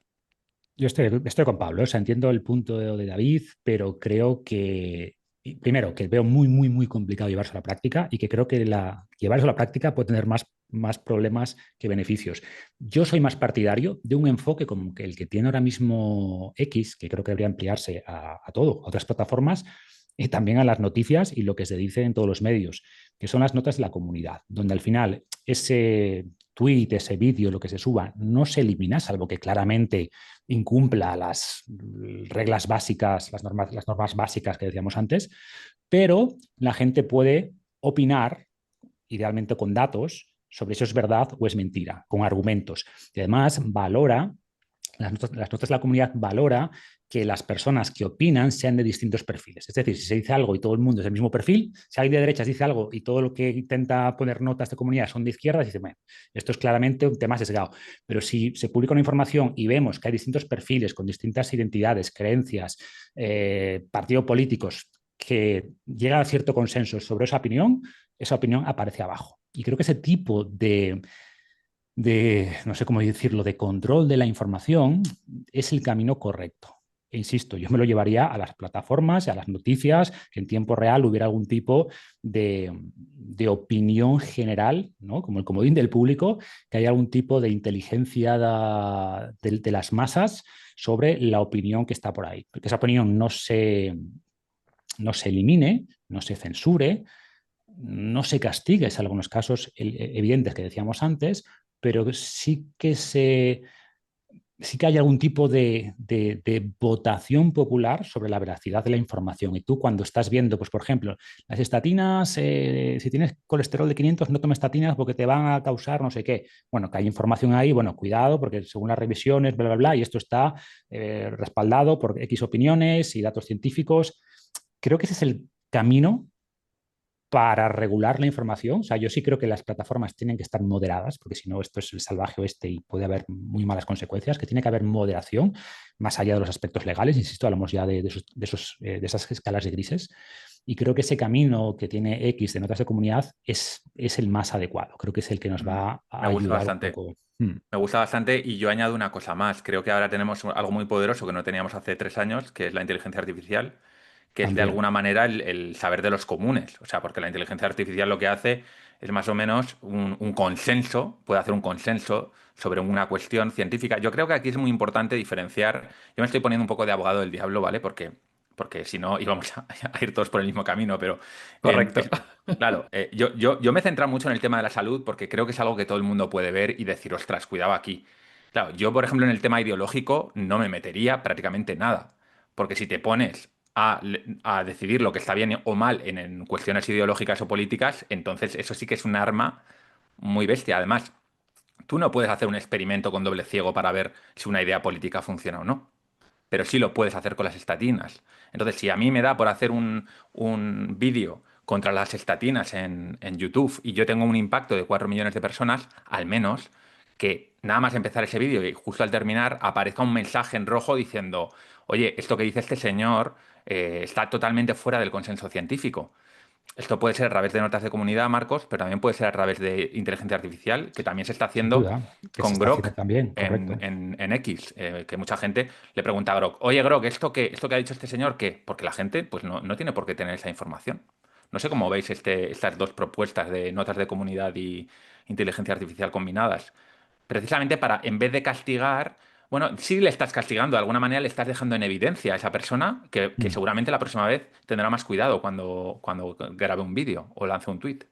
Yo estoy con Pablo, o sea, entiendo el punto de David, pero creo que, primero, que veo muy, muy, muy complicado llevarse a la práctica y que creo que llevarse a la práctica puede tener más problemas que beneficios. Yo soy más partidario de un enfoque como el que tiene ahora mismo X, que creo que debería ampliarse a todo, a otras plataformas, y también a las noticias y lo que se dice en todos los medios, que son las notas de la comunidad, donde al final ese tweet, ese vídeo, lo que se suba, no se elimina, salvo que claramente incumpla las reglas básicas, las normas básicas que decíamos antes, pero la gente puede opinar, idealmente con datos, sobre si eso es verdad o es mentira, con argumentos. Y además valora, las notas de la comunidad valora que las personas que opinan sean de distintos perfiles. Es decir, si se dice algo y todo el mundo es del mismo perfil, si alguien de derechas dice algo y todo lo que intenta poner notas de comunidad son de izquierdas, dice, bueno, esto es claramente un tema sesgado. Pero si se publica una información y vemos que hay distintos perfiles con distintas identidades, creencias, partidos políticos, que llega a cierto consenso sobre esa opinión aparece abajo. Y creo que ese tipo no sé cómo decirlo, de control de la información es el camino correcto. E insisto, yo me lo llevaría a las plataformas, a las noticias, que en tiempo real hubiera algún tipo de opinión general, ¿no? Como el comodín del público, que haya algún tipo de inteligencia de las masas sobre la opinión que está por ahí. Porque esa opinión no se elimine, no se censure, no se castigue, en algunos casos evidentes que decíamos antes, pero sí que hay algún tipo de votación popular sobre la veracidad de la información. Y tú cuando estás viendo, pues por ejemplo, las estatinas, si tienes colesterol de 500, no tomes estatinas porque te van a causar no sé qué. Bueno, que hay información ahí, bueno, cuidado, porque según las revisiones, bla, bla, bla, y esto está respaldado por X opiniones y datos científicos. Creo que ese es el camino para regular la información. O sea, yo sí creo que las plataformas tienen que estar moderadas, porque si no, esto es el salvaje oeste y puede haber muy malas consecuencias, que tiene que haber moderación, más allá de los aspectos legales, insisto, hablamos ya de esas escalas de grises. Y creo que ese camino que tiene X de notas de comunidad es el más adecuado. Creo que es el que nos va Me a gusta ayudar un bastante. poco. Me gusta bastante y yo añado una cosa más. Creo que ahora tenemos algo muy poderoso que no teníamos hace 3 años, que es la inteligencia artificial, que es de También. alguna manera el saber de los comunes. O sea, porque la inteligencia artificial lo que hace es más o menos un consenso, puede hacer un consenso sobre una cuestión científica. Yo creo que aquí es muy importante diferenciar. Yo me estoy poniendo un poco de abogado del diablo, ¿vale? Porque si no íbamos a ir todos por el mismo camino, pero Correcto. claro, yo me he centrado mucho en el tema de la salud porque creo que es algo que todo el mundo puede ver y decir, ostras, cuidado aquí. Claro, yo, por ejemplo, en el tema ideológico no me metería prácticamente nada, porque si te pones a decidir lo que está bien o mal en cuestiones ideológicas o políticas, entonces eso sí que es un arma muy bestia. Además, tú no puedes hacer un experimento con doble ciego para ver si una idea política funciona o no, pero sí lo puedes hacer con las estatinas. Entonces, si a mí me da por hacer un vídeo contra las estatinas en YouTube y yo tengo un impacto de 4 millones de personas, al menos que nada más empezar ese vídeo y justo al terminar aparezca un mensaje en rojo diciendo, oye, esto que dice este señor está totalmente fuera del consenso científico. Esto puede ser a través de notas de comunidad, Marcos, pero también puede ser a través de inteligencia artificial, que también se está Sin haciendo duda, que se con está Grok haciendo también, en, correcto. en X, que mucha gente le pregunta a Grok, oye Grok, ¿esto que ha dicho este señor qué? Porque la gente pues no tiene por qué tener esa información. No sé cómo veis estas dos propuestas de notas de comunidad y inteligencia artificial combinadas precisamente para, en vez de castigar, bueno, sí le estás castigando, de alguna manera le estás dejando en evidencia a esa persona que Mm. seguramente la próxima vez tendrá más cuidado cuando grabe un vídeo o lance un tuit.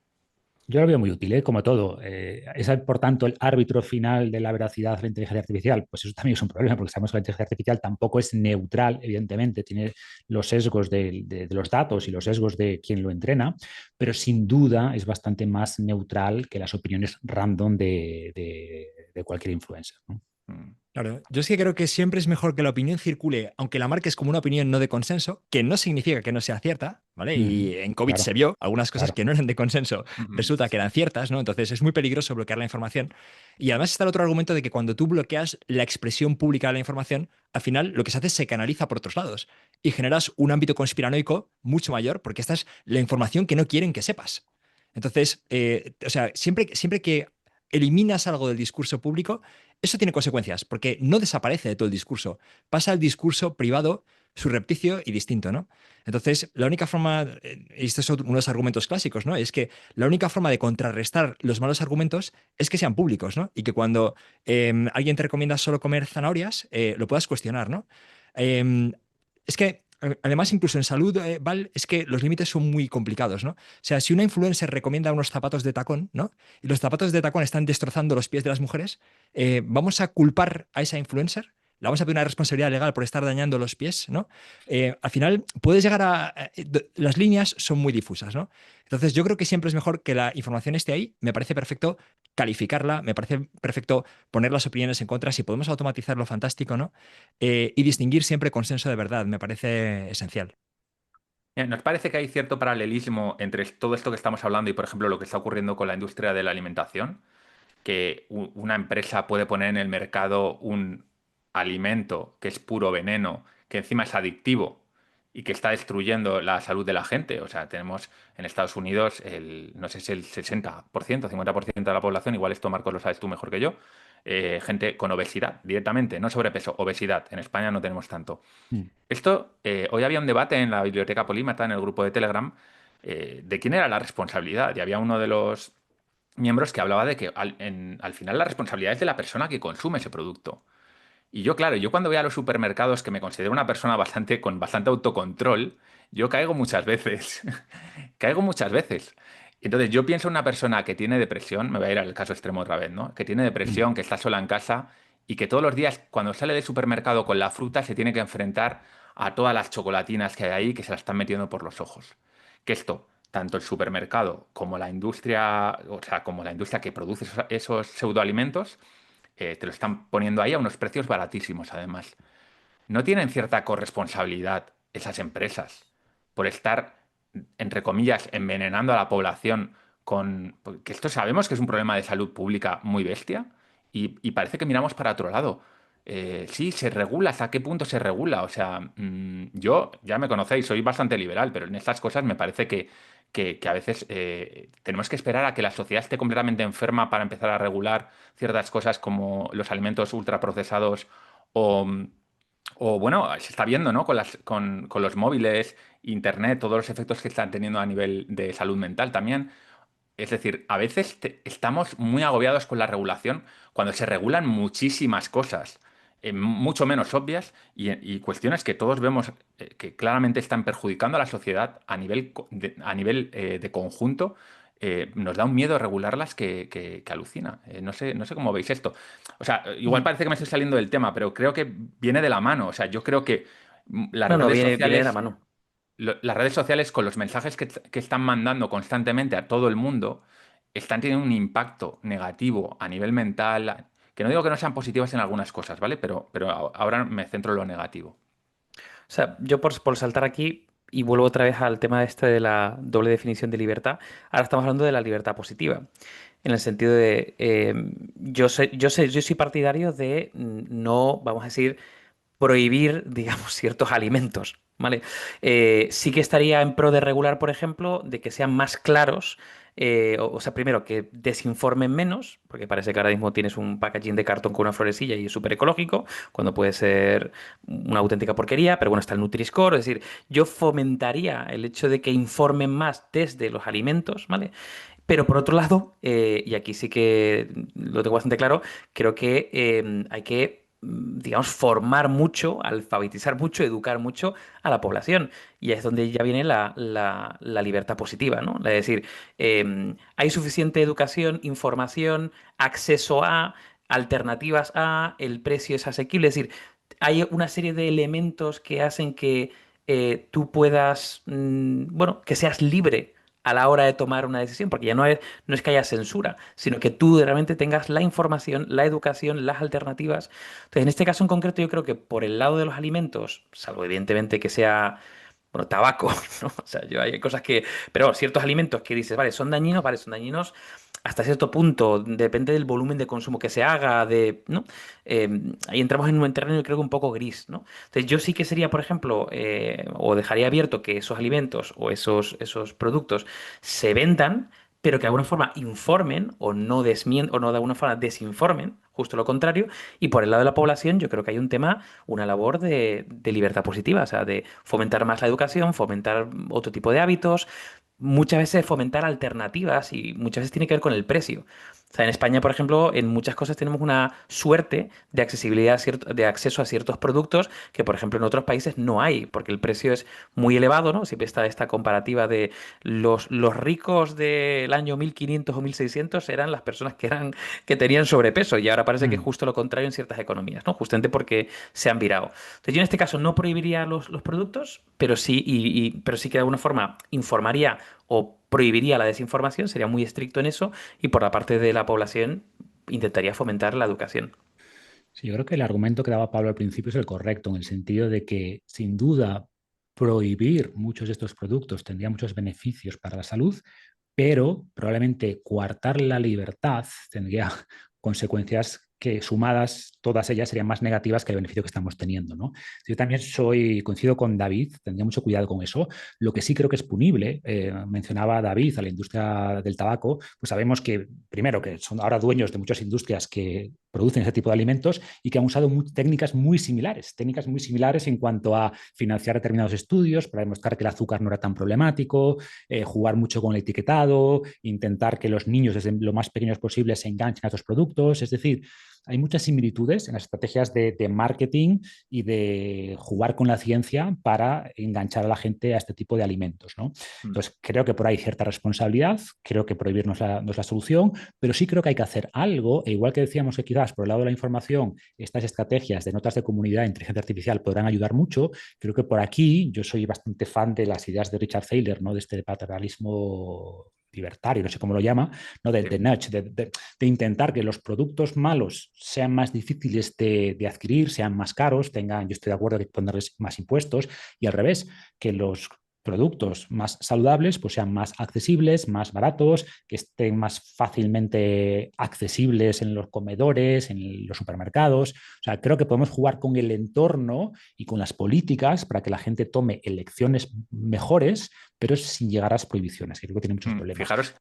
Yo lo veo muy útil, ¿eh? Como todo. Es, por tanto, el árbitro final de la veracidad de la inteligencia artificial. Pues eso también es un problema, porque sabemos que la inteligencia artificial tampoco es neutral, evidentemente. Tiene los sesgos de los datos y los sesgos de quien lo entrena, pero sin duda es bastante más neutral que las opiniones random de cualquier influencer, ¿no? Mm. Claro, yo es que creo que siempre es mejor que la opinión circule, aunque la marques como una opinión no de consenso, que no significa que no sea cierta, ¿vale? Ujú. Y en COVID se Claro, vio algunas cosas claro. que no eran de consenso, Ujú. resulta que eran ciertas, ¿no? Entonces es muy peligroso bloquear la información. Y además está el otro argumento de que cuando tú bloqueas la expresión pública de la información, al final lo que se hace es se canaliza por otros lados y generas un ámbito conspiranoico mucho mayor, porque esta es la información que no quieren que sepas. Entonces, o sea, siempre que eliminas algo del discurso público, eso tiene consecuencias, porque no desaparece de todo el discurso, pasa al discurso privado, surrepticio y distinto, ¿no? Entonces, la única forma, y estos son unos argumentos clásicos, ¿no? Es que la única forma de contrarrestar los malos argumentos es que sean públicos, ¿no? Y que cuando alguien te recomienda solo comer zanahorias, lo puedas cuestionar, ¿no? Es que además, incluso en salud, Val, es que los límites son muy complicados, ¿no? O sea, si una influencer recomienda unos zapatos de tacón, ¿no? Y los zapatos de tacón están destrozando los pies de las mujeres, ¿vamos a culpar a esa influencer? ¿La vamos a pedir una responsabilidad legal por estar dañando los pies, ¿no? Al final, puedes llegar las líneas son muy difusas, ¿no? Entonces, yo creo que siempre es mejor que la información esté ahí. Me parece perfecto calificarla, me parece perfecto poner las opiniones en contra. Si podemos automatizarlo, fantástico, ¿no? Y distinguir siempre consenso de verdad, me parece esencial. ¿Nos parece que hay cierto paralelismo entre todo esto que estamos hablando y, por ejemplo, lo que está ocurriendo con la industria de la alimentación? Que una empresa puede poner en el mercado un alimento que es puro veneno, que encima es adictivo y que está destruyendo la salud de la gente. O sea, tenemos en Estados Unidos no sé si el 60%, 50% de la población, igual esto, Marcos, lo sabes tú mejor que yo, gente con obesidad directamente, no sobrepeso, obesidad. En España no tenemos tanto. Mm. Esto, hoy había un debate en la Biblioteca Polímata, en el grupo de Telegram, de quién era la responsabilidad. Y había uno de los miembros que hablaba de que al final la responsabilidad es de la persona que consume ese producto. Y yo, claro, yo cuando voy a los supermercados, que me considero una persona con bastante autocontrol, yo caigo muchas veces. Caigo muchas veces. Entonces yo pienso en una persona que tiene depresión, me voy a ir al caso extremo otra vez, ¿no? Que tiene Mm. depresión, que está sola en casa y que todos los días cuando sale del supermercado con la fruta se tiene que enfrentar a todas las chocolatinas que hay ahí que se la están metiendo por los ojos. Que esto, tanto el supermercado como la industria, o sea, como la industria que produce esos pseudoalimentos, te lo están poniendo ahí a unos precios baratísimos, además. ¿No tienen cierta corresponsabilidad esas empresas por estar entre comillas, envenenando a la población porque esto sabemos que es un problema de salud pública muy bestia y parece que miramos para otro lado. Sí, se regula, ¿hasta qué punto se regula? O sea, yo, ya me conocéis, soy bastante liberal, pero en estas cosas me parece que a veces tenemos que esperar a que la sociedad esté completamente enferma para empezar a regular ciertas cosas como los alimentos ultraprocesados o, o bueno, se está viendo, ¿no? Con los móviles, internet, todos los efectos que están teniendo a nivel de salud mental también. Es decir, a veces estamos muy agobiados con la regulación cuando se regulan muchísimas cosas, mucho menos obvias y cuestiones que todos vemos que claramente están perjudicando a la sociedad a nivel de conjunto. Nos da un miedo regularlas que alucina. No sé cómo veis esto. O sea, igual parece que me estoy saliendo del tema, pero creo que viene de la mano. O sea, yo creo que las No, no, redes viene de la sociales mano. las redes sociales con los mensajes que están mandando constantemente a todo el mundo están teniendo un impacto negativo a nivel mental, que no digo que no sean positivas en algunas cosas, ¿vale? Pero ahora me centro en lo negativo. O sea, yo por saltar aquí y vuelvo otra vez al tema este de la doble definición de libertad, ahora estamos hablando de la libertad positiva, en el sentido de, yo soy partidario de no, vamos a decir, prohibir, digamos, ciertos alimentos, ¿vale? Sí que estaría en pro de regular, por ejemplo, de que sean más claros, o sea, primero, que desinformen menos, porque parece que ahora mismo tienes un packaging de cartón con una florecilla y es súper ecológico, cuando puede ser una auténtica porquería, pero bueno, está el Nutri-Score, es decir, yo fomentaría el hecho de que informen más desde los alimentos, ¿vale? Pero por otro lado, y aquí sí que lo tengo bastante claro, creo que hay que, digamos, formar mucho, alfabetizar mucho, educar mucho a la población. Y es donde ya viene la libertad positiva, ¿no? Es decir, hay suficiente educación, información, acceso a, alternativas a, el precio es asequible. Es decir, hay una serie de elementos que hacen que tú puedas, bueno, que seas libre a la hora de tomar una decisión, porque ya no es que haya censura, sino que tú realmente tengas la información, la educación, las alternativas. Entonces, en este caso en concreto, yo creo que por el lado de los alimentos, salvo evidentemente que sea, bueno, tabaco, ¿no? O sea, hay cosas que, pero ciertos alimentos que dices, vale, son dañinos hasta cierto punto, depende del volumen de consumo que se haga, ¿no? Ahí entramos en un terreno, creo que un poco gris, ¿no? Entonces, yo sí que sería, por ejemplo, o dejaría abierto que esos alimentos o esos productos se vendan, pero que de alguna forma informen o no desmientan, o no de alguna forma desinformen, justo lo contrario. Y por el lado de la población, yo creo que hay un tema, una labor de libertad positiva, o sea, de fomentar más la educación, fomentar otro tipo de hábitos, muchas veces fomentar alternativas y muchas veces tiene que ver con el precio. O sea, en España, por ejemplo, en muchas cosas tenemos una suerte de accesibilidad, de acceso a ciertos productos que, por ejemplo, en otros países no hay, porque el precio es muy elevado, ¿no? Siempre está esta comparativa de los ricos del año 1500 o 1600 eran las personas que tenían sobrepeso y ahora parece que es Mm. justo lo contrario en ciertas economías, ¿no? Justamente porque se han virado. Entonces, yo en este caso no prohibiría los productos, pero sí, pero sí que de alguna forma informaría o prohibiría la desinformación, sería muy estricto en eso, y por la parte de la población intentaría fomentar la educación. Sí, yo creo que el argumento que daba Pablo al principio es el correcto, en el sentido de que, sin duda, prohibir muchos de estos productos tendría muchos beneficios para la salud, pero probablemente coartar la libertad tendría consecuencias que sumadas todas ellas serían más negativas que el beneficio que estamos teniendo, ¿no? Yo también coincido con David, tendría mucho cuidado con eso. Lo que sí creo que es punible, mencionaba David a la industria del tabaco, pues sabemos que, primero, que son ahora dueños de muchas industrias que producen ese tipo de alimentos y que han usado técnicas muy similares en cuanto a financiar determinados estudios para demostrar que el azúcar no era tan problemático, jugar mucho con el etiquetado, intentar que los niños desde lo más pequeños posible se enganchen a estos productos. Es decir, hay muchas similitudes en las estrategias de marketing y de jugar con la ciencia para enganchar a la gente a este tipo de alimentos, ¿no? Mm. Entonces, creo que por ahí hay cierta responsabilidad, creo que prohibir no es la solución, pero sí creo que hay que hacer algo, e igual que decíamos que quizás por el lado de la información, estas estrategias de notas de comunidad e inteligencia artificial podrán ayudar mucho. Creo que por aquí yo soy bastante fan de las ideas de Richard Thaler, ¿no? De este paternalismo libertario, no sé cómo lo llama, ¿no? Sí. De nudge, de intentar que los productos malos sean más difíciles de adquirir, sean más caros, yo estoy de acuerdo que ponerles más impuestos, y al revés, que los productos más saludables pues sean más accesibles, más baratos, que estén más fácilmente accesibles en los comedores, en los supermercados. O sea, creo que podemos jugar con el entorno y con las políticas para que la gente tome elecciones mejores, pero sin llegar a las prohibiciones, que creo que tiene muchos problemas. Fijaros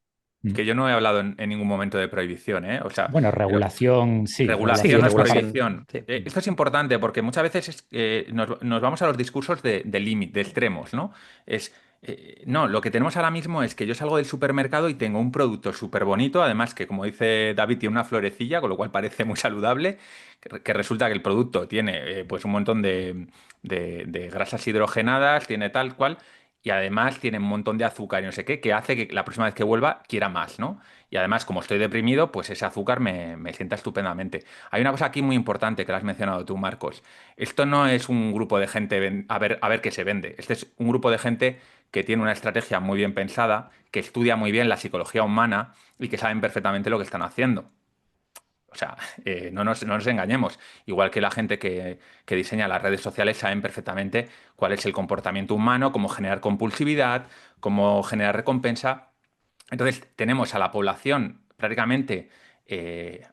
Mm. que yo no he hablado en ningún momento de prohibición, ¿eh? O sea, Bueno, regulación, sí, regulación Sí, no es regulación. prohibición. Sí. Esto es importante porque muchas veces nos vamos a los discursos de límite, de extremos, ¿no? No, lo que tenemos ahora mismo es que yo salgo del supermercado y tengo un producto súper bonito, además que, como dice David, tiene una florecilla, con lo cual parece muy saludable, que resulta que el producto tiene pues un montón de grasas hidrogenadas, tiene tal cual, y además tiene un montón de azúcar y no sé qué, que hace que la próxima vez que vuelva quiera más, ¿no? Y además, como estoy deprimido, pues ese azúcar me sienta estupendamente. Hay una cosa aquí muy importante que la has mencionado tú, Marcos. Esto no es un grupo de gente a ver qué se vende. Este es un grupo de gente que tiene una estrategia muy bien pensada, que estudia muy bien la psicología humana y que saben perfectamente lo que están haciendo. O sea, no nos engañemos. Igual que la gente que diseña las redes sociales saben perfectamente cuál es el comportamiento humano, cómo generar compulsividad, cómo generar recompensa. Entonces, tenemos a la población prácticamente eh,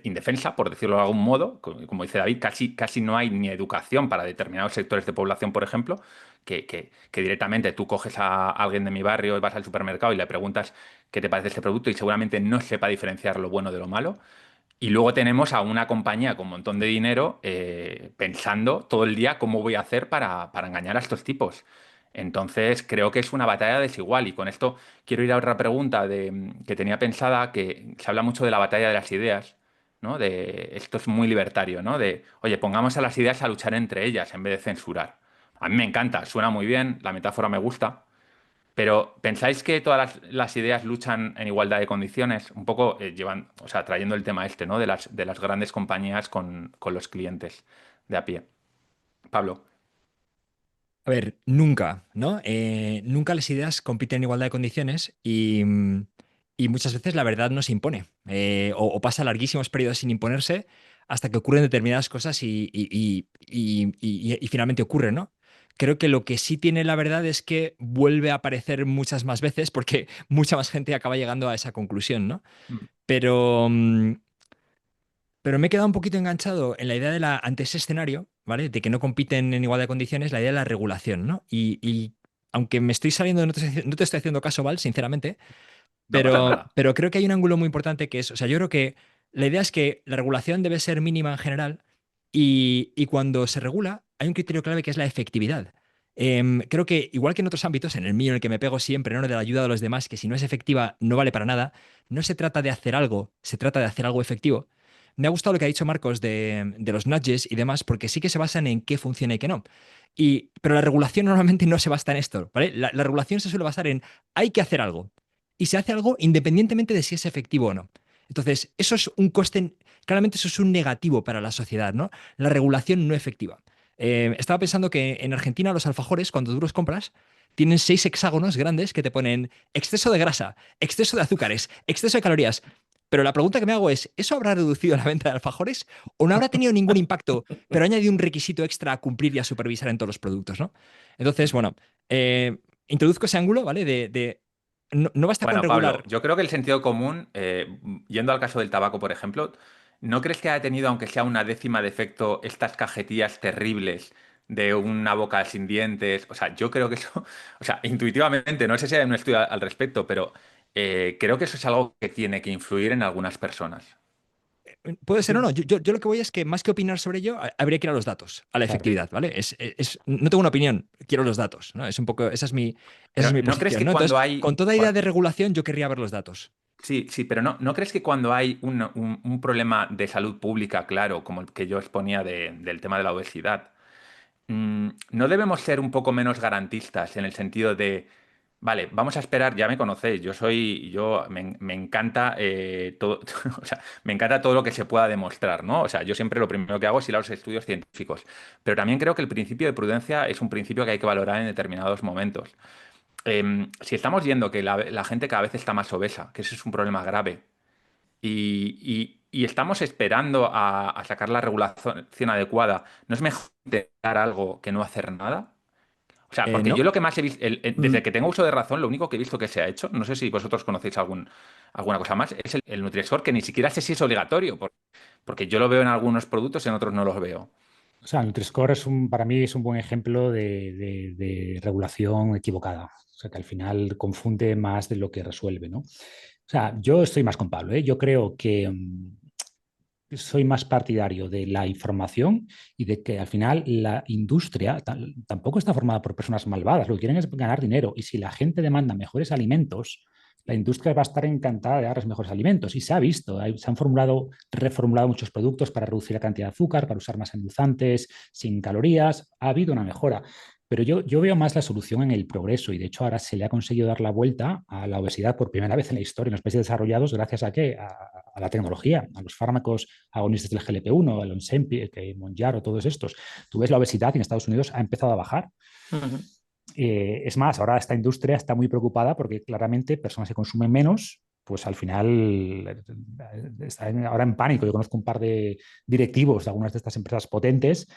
indefensa, por decirlo de algún modo. Como dice David, casi no hay ni educación para determinados sectores de población, por ejemplo, que directamente tú coges a alguien de mi barrio y vas al supermercado y le preguntas qué te parece este producto y seguramente no sepa diferenciar lo bueno de lo malo. Y luego tenemos a una compañía con un montón de dinero pensando todo el día cómo voy a hacer para engañar a estos tipos. Entonces creo que es una batalla desigual y con esto quiero ir a otra pregunta que tenía pensada, que se habla mucho de la batalla de las ideas, ¿no? Esto es muy libertario, ¿no? De, oye, pongamos a las ideas a luchar entre ellas en vez de censurar. A mí me encanta, suena muy bien, la metáfora me gusta, pero ¿pensáis que todas las ideas luchan en igualdad de condiciones? Un poco llevan, o sea, trayendo el tema este, ¿no? De las grandes compañías con los clientes de a pie. Pablo. A ver, nunca, ¿no? Nunca las ideas compiten en igualdad de condiciones y muchas veces la verdad no se impone o pasa larguísimos periodos sin imponerse hasta que ocurren determinadas cosas y finalmente ocurren, ¿no? Creo que lo que sí tiene la verdad es que vuelve a aparecer muchas más veces porque mucha más gente acaba llegando a esa conclusión, ¿no? Mm. Pero, pero me he quedado un poquito enganchado en la idea de ante ese escenario, ¿vale? De que no compiten en igualdad de condiciones, la idea de la regulación, ¿no? Y aunque me estoy saliendo, no te estoy haciendo caso, Val, sinceramente, No pasa nada. pero creo que hay un ángulo muy importante que es, o sea, yo creo que la idea es que la regulación debe ser mínima en general y cuando se regula hay un criterio clave que es la efectividad. Creo que igual que en otros ámbitos, en el mío en el que me pego siempre, ¿no? De la ayuda de los demás, que si no es efectiva no vale para nada, no se trata de hacer algo, se trata de hacer algo efectivo. Me ha gustado lo que ha dicho Marcos de los nudges y demás, porque sí que se basan en qué funciona y qué no. Pero la regulación normalmente no se basa en esto, ¿vale? La regulación se suele basar en hay que hacer algo y se hace algo independientemente de si es efectivo o no. Entonces, eso es un coste, claramente eso es un negativo para la sociedad, ¿no? La regulación no efectiva. Estaba pensando que en Argentina los alfajores, cuando tú los compras, tienen 6 hexágonos grandes que te ponen exceso de grasa, exceso de azúcares, exceso de calorías. Pero la pregunta que me hago es, ¿eso habrá reducido la venta de alfajores o no habrá tenido ningún impacto, pero ha añadido un requisito extra a cumplir y a supervisar en todos los productos, ¿no? Entonces, bueno, introduzco ese ángulo, ¿vale? No basta con Bueno, Pablo, regular. yo creo que el sentido común, yendo al caso del tabaco, por ejemplo, ¿no crees que haya tenido, aunque sea una décima de efecto, estas cajetillas terribles de una boca sin dientes? O sea, yo creo que eso, o sea, intuitivamente, no sé si hay un estudio al respecto, pero creo que eso es algo que tiene que influir en algunas personas. Puede ser o no. Yo lo que voy es que más que opinar sobre ello, habría que ir a los datos, a la Claro. efectividad, ¿vale? No tengo una opinión, quiero los datos, ¿no? Es un poco, esa Pero es mi ¿no crees posición, que ¿no? cuando Entonces, hay... con toda idea de regulación, yo querría ver los datos. Sí, sí, pero ¿no crees que cuando hay un problema de salud pública, claro, como el que yo exponía del tema de la obesidad, ¿no debemos ser un poco menos garantistas en el sentido de, vale, vamos a esperar, ya me conocéis, me encanta todo, o sea, me encanta todo lo que se pueda demostrar, ¿no? O sea, yo siempre lo primero que hago es ir a los estudios científicos, pero también creo que el principio de prudencia es un principio que hay que valorar en determinados momentos. Si estamos viendo que la gente cada vez está más obesa, que ese es un problema grave, y estamos esperando a sacar la regulación adecuada, ¿no es mejor intentar algo que no hacer nada? O sea, porque No. yo lo que más he visto, desde que tengo uso de razón, lo único que he visto que se ha hecho, no sé si vosotros conocéis alguna cosa más, es el Nutri-Score, que ni siquiera sé si es obligatorio, porque yo lo veo en algunos productos y en otros no los veo. O sea, Nutri-Score para mí es un buen ejemplo de regulación equivocada. O sea, que al final confunde más de lo que resuelve, ¿no? O sea, yo estoy más con Pablo, ¿eh? Yo creo que soy más partidario de la información y de que al final la industria tampoco está formada por personas malvadas, lo que quieren es ganar dinero. Y si la gente demanda mejores alimentos, la industria va a estar encantada de darles mejores alimentos. Y se ha visto, se han reformulado muchos productos para reducir la cantidad de azúcar, para usar más endulzantes, sin calorías. Ha habido una mejora. Pero yo veo más la solución en el progreso y de hecho ahora se le ha conseguido dar la vuelta a la obesidad por primera vez en la historia en los países desarrollados gracias a qué? A la tecnología, a los fármacos agonistas del GLP-1, el Ozempic, el Mounjaro, todos estos. Tú ves la obesidad y en Estados Unidos ha empezado a bajar. Ujú. Es más, ahora esta industria está muy preocupada porque claramente personas que consumen menos, pues al final están ahora en pánico. Yo conozco un par de directivos de algunas de estas empresas potentes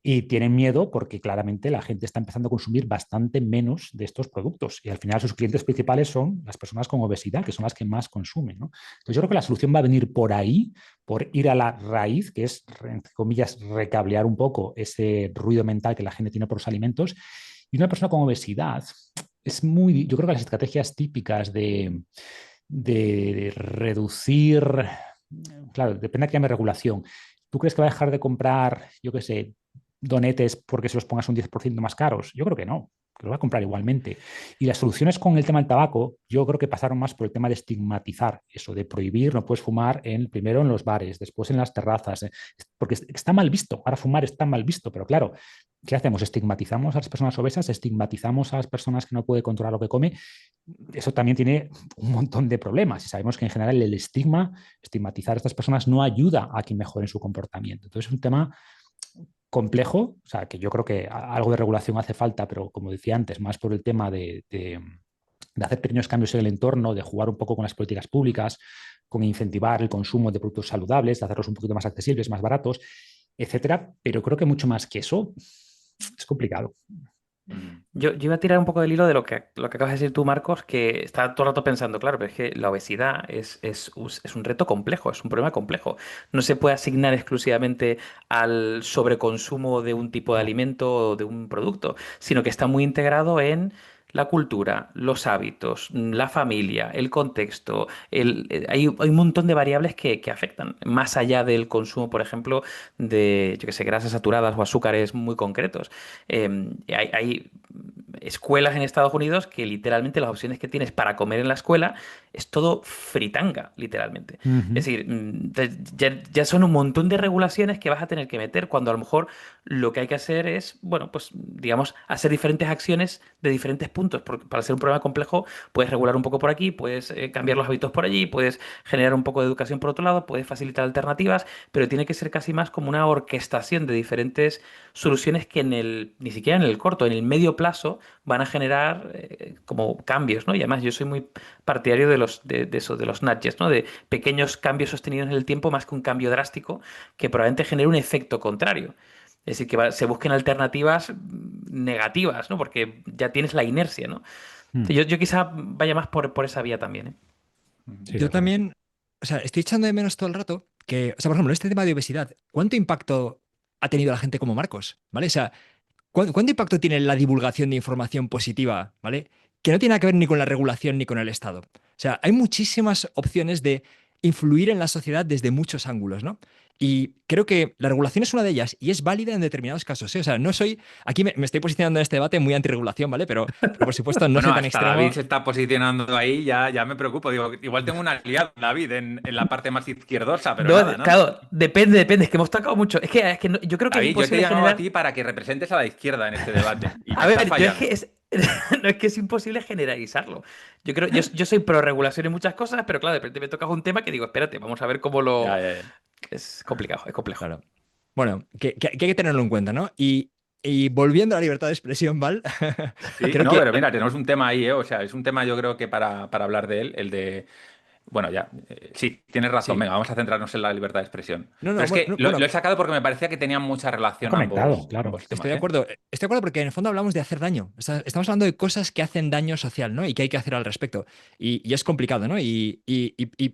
y tienen miedo porque claramente la gente está empezando a consumir bastante menos de estos productos y al final sus clientes principales son las personas con obesidad, que son las que más consumen, ¿no? Entonces yo creo que la solución va a venir por ahí, por ir a la raíz, que es, entre comillas, recablear un poco ese ruido mental que la gente tiene por los alimentos. Y una persona con obesidad yo creo que las estrategias típicas de reducir, claro, depende de qué llame regulación. ¿Tú crees que va a dejar de comprar, yo qué sé, donetes porque se los pongas un 10% más caros? Yo creo que no, que los va a comprar igualmente. Y las soluciones con el tema del tabaco, yo creo que pasaron más por el tema de estigmatizar eso, de prohibir, no puedes fumar primero en los bares, después en las terrazas, porque está mal visto. Ahora fumar está mal visto, pero claro, ¿qué hacemos? ¿Estigmatizamos a las personas obesas? ¿Estigmatizamos a las personas que no pueden controlar lo que come? Eso también tiene un montón de problemas y sabemos que en general el estigmatizar a estas personas no ayuda a que mejoren su comportamiento. Entonces es un tema complejo, o sea, que yo creo que algo de regulación hace falta, pero como decía antes, más por el tema de hacer pequeños cambios en el entorno, de jugar un poco con las políticas públicas, con incentivar el consumo de productos saludables, de hacerlos un poquito más accesibles, más baratos, etcétera. Pero creo que mucho más que eso es complicado. Yo iba a tirar un poco del hilo de lo que acabas de decir tú, Marcos, que estaba todo el rato pensando, claro, pero es que la obesidad es un reto complejo, es un problema complejo. No se puede asignar exclusivamente al sobreconsumo de un tipo de alimento o de un producto, sino que está muy integrado en la cultura, los hábitos, la familia, el contexto. Hay un montón de variables que afectan, más allá del consumo, por ejemplo, de, yo qué sé, grasas saturadas o azúcares muy concretos. Hay escuelas en Estados Unidos que literalmente las opciones que tienes para comer en la escuela es todo fritanga, literalmente. Es decir, ya son un montón de regulaciones que vas a tener que meter cuando a lo mejor lo que hay que hacer es, bueno, pues digamos, hacer diferentes acciones de diferentes puntos. Porque para ser un problema complejo, puedes regular un poco por aquí, puedes cambiar los hábitos por allí, puedes generar un poco de educación por otro lado, puedes facilitar alternativas, pero tiene que ser casi más como una orquestación de diferentes soluciones que ni siquiera en el corto, en el medio plazo van a generar como cambios, ¿no? Y además yo soy muy partidario de los nudges, ¿no? De pequeños cambios sostenidos en el tiempo más que un cambio drástico que probablemente genere un efecto contrario. Es decir, que se busquen alternativas negativas, ¿no? Porque ya tienes la inercia, ¿no? Yo quizá vaya más por esa vía también, ¿eh? Sí, Yo también, o sea, estoy echando de menos todo el rato que, o sea, por ejemplo, este tema de obesidad, ¿cuánto impacto ha tenido la gente como Marcos? ¿Vale? O sea, ¿cuánto impacto tiene la divulgación de información positiva, ¿vale? Que no tiene nada que ver ni con la regulación ni con el Estado. O sea, hay muchísimas opciones de influir en la sociedad desde muchos ángulos, ¿no? Y creo que la regulación es una de ellas y es válida en determinados casos, ¿eh? O sea, no soy, aquí me estoy posicionando en este debate muy antirregulación, ¿vale? Pero por supuesto no Bueno, soy tan hasta David extremo. se está posicionando ahí, ya me preocupo. Digo, igual tengo un aliado, David, en la parte más izquierdosa, pero No, nada, nada. claro, depende, es que hemos tocado mucho. Es que yo creo que es David, yo te he imposible llamado a generar. ti para que representes a la izquierda en este debate y me A estás ver, yo es fallando. que no es que es imposible generalizarlo. Yo soy pro regulación en muchas cosas, pero claro, de repente me tocas un tema que digo, espérate, vamos a ver cómo lo. Ya, ya, ya. Es complicado, es complejo. Claro. Bueno, que hay que tenerlo en cuenta, ¿no? Y volviendo a la libertad de expresión, Val, Sí, creo no, que pero mira, tenemos un tema ahí, ¿eh? O sea, es un tema yo creo que para hablar de él, el de Bueno, ya, sí, tienes razón. Sí. Venga, vamos a centrarnos en la libertad de expresión. No, Pero no, es que bueno, lo he sacado porque me parecía que tenían mucha He relación comentado, ambos, claro. ambos temas, ¿eh? estoy de acuerdo porque en el fondo hablamos de hacer daño. Estamos hablando de cosas que hacen daño social, ¿no? Y que hay que hacer al respecto. Y es complicado, ¿no? Y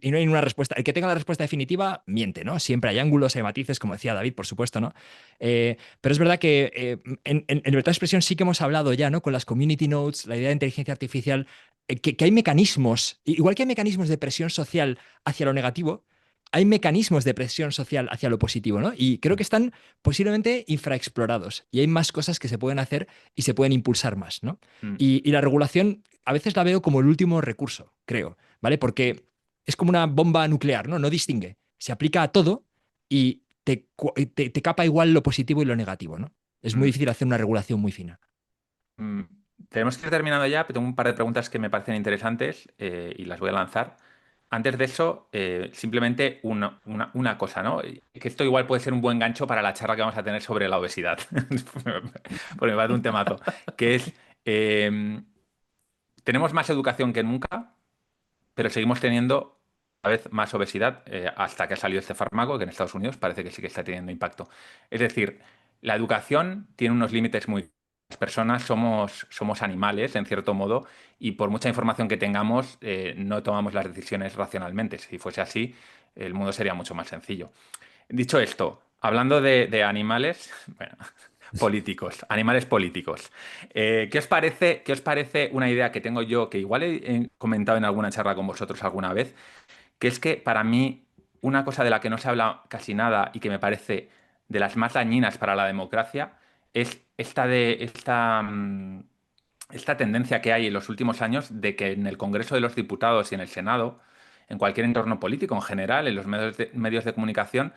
no hay una respuesta. El que tenga la respuesta definitiva miente, ¿no? Siempre hay ángulos, hay matices, como decía David, por supuesto, ¿no? Pero es verdad que en libertad de expresión sí que hemos hablado ya, ¿no? Con las community notes, la idea de inteligencia artificial, que hay mecanismos, igual que hay mecanismos de presión social hacia lo negativo, hay mecanismos de presión social hacia lo positivo, ¿no? Y creo que están posiblemente infraexplorados y hay más cosas que se pueden hacer y se pueden impulsar más, ¿no? Mm. Y la regulación a veces la veo como el último recurso, creo, ¿vale? Porque es como una bomba nuclear, ¿no? No distingue. Se aplica a todo y te capa igual lo positivo y lo negativo, ¿no? Es muy Mm. difícil hacer una regulación muy fina. Mm, Tenemos que ir terminando ya, pero tengo un par de preguntas que me parecen interesantes y las voy a lanzar. Antes de eso, simplemente una cosa, ¿no? Que esto igual puede ser un buen gancho para la charla que vamos a tener sobre la obesidad, porque me parece un temazo, que es, eh, tenemos más educación que nunca, pero seguimos teniendo cada vez más obesidad hasta que ha salido este fármaco, que en Estados Unidos parece que sí que está teniendo impacto. Es decir, la educación tiene unos límites muy... Las personas somos animales, en cierto modo, y por mucha información que tengamos, no tomamos las decisiones racionalmente. Si fuese así, el mundo sería mucho más sencillo. Dicho esto, hablando de animales, bueno, políticos, animales políticos, qué os parece una idea que tengo yo, que igual he comentado en alguna charla con vosotros alguna vez, que es que para mí una cosa de la que no se habla casi nada y que me parece de las más dañinas para la democracia es esta tendencia que hay en los últimos años de que en el Congreso de los Diputados y en el Senado, en cualquier entorno político en general, en los medios de comunicación,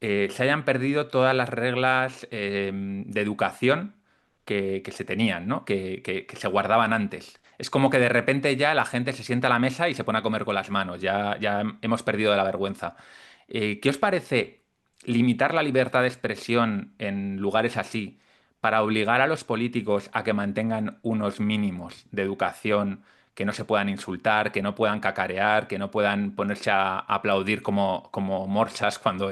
se hayan perdido todas las reglas de educación que se tenían, ¿no? Que se guardaban antes. Es como que de repente ya la gente se sienta a la mesa y se pone a comer con las manos. Ya hemos perdido de la vergüenza. ¿Qué os parece limitar la libertad de expresión en lugares así para obligar a los políticos a que mantengan unos mínimos de educación, que no se puedan insultar, que no puedan cacarear, que no puedan ponerse a aplaudir como morsas cuando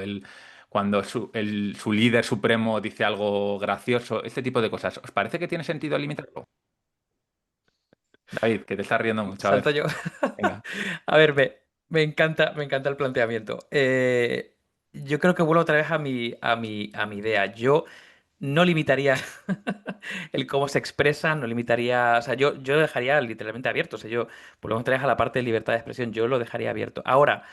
su líder supremo dice algo gracioso, este tipo de cosas? ¿Os parece que tiene sentido limitarlo? David, que te estás riendo mucho. A Salto ver, yo. venga. A ver, me encanta el planteamiento. Yo creo que vuelvo otra vez a mi idea. Yo no limitaría el cómo se expresa, no limitaría. O sea, yo lo dejaría literalmente abierto. O sea, yo volvemos otra vez a la parte de libertad de expresión. Yo lo dejaría abierto. Ahora,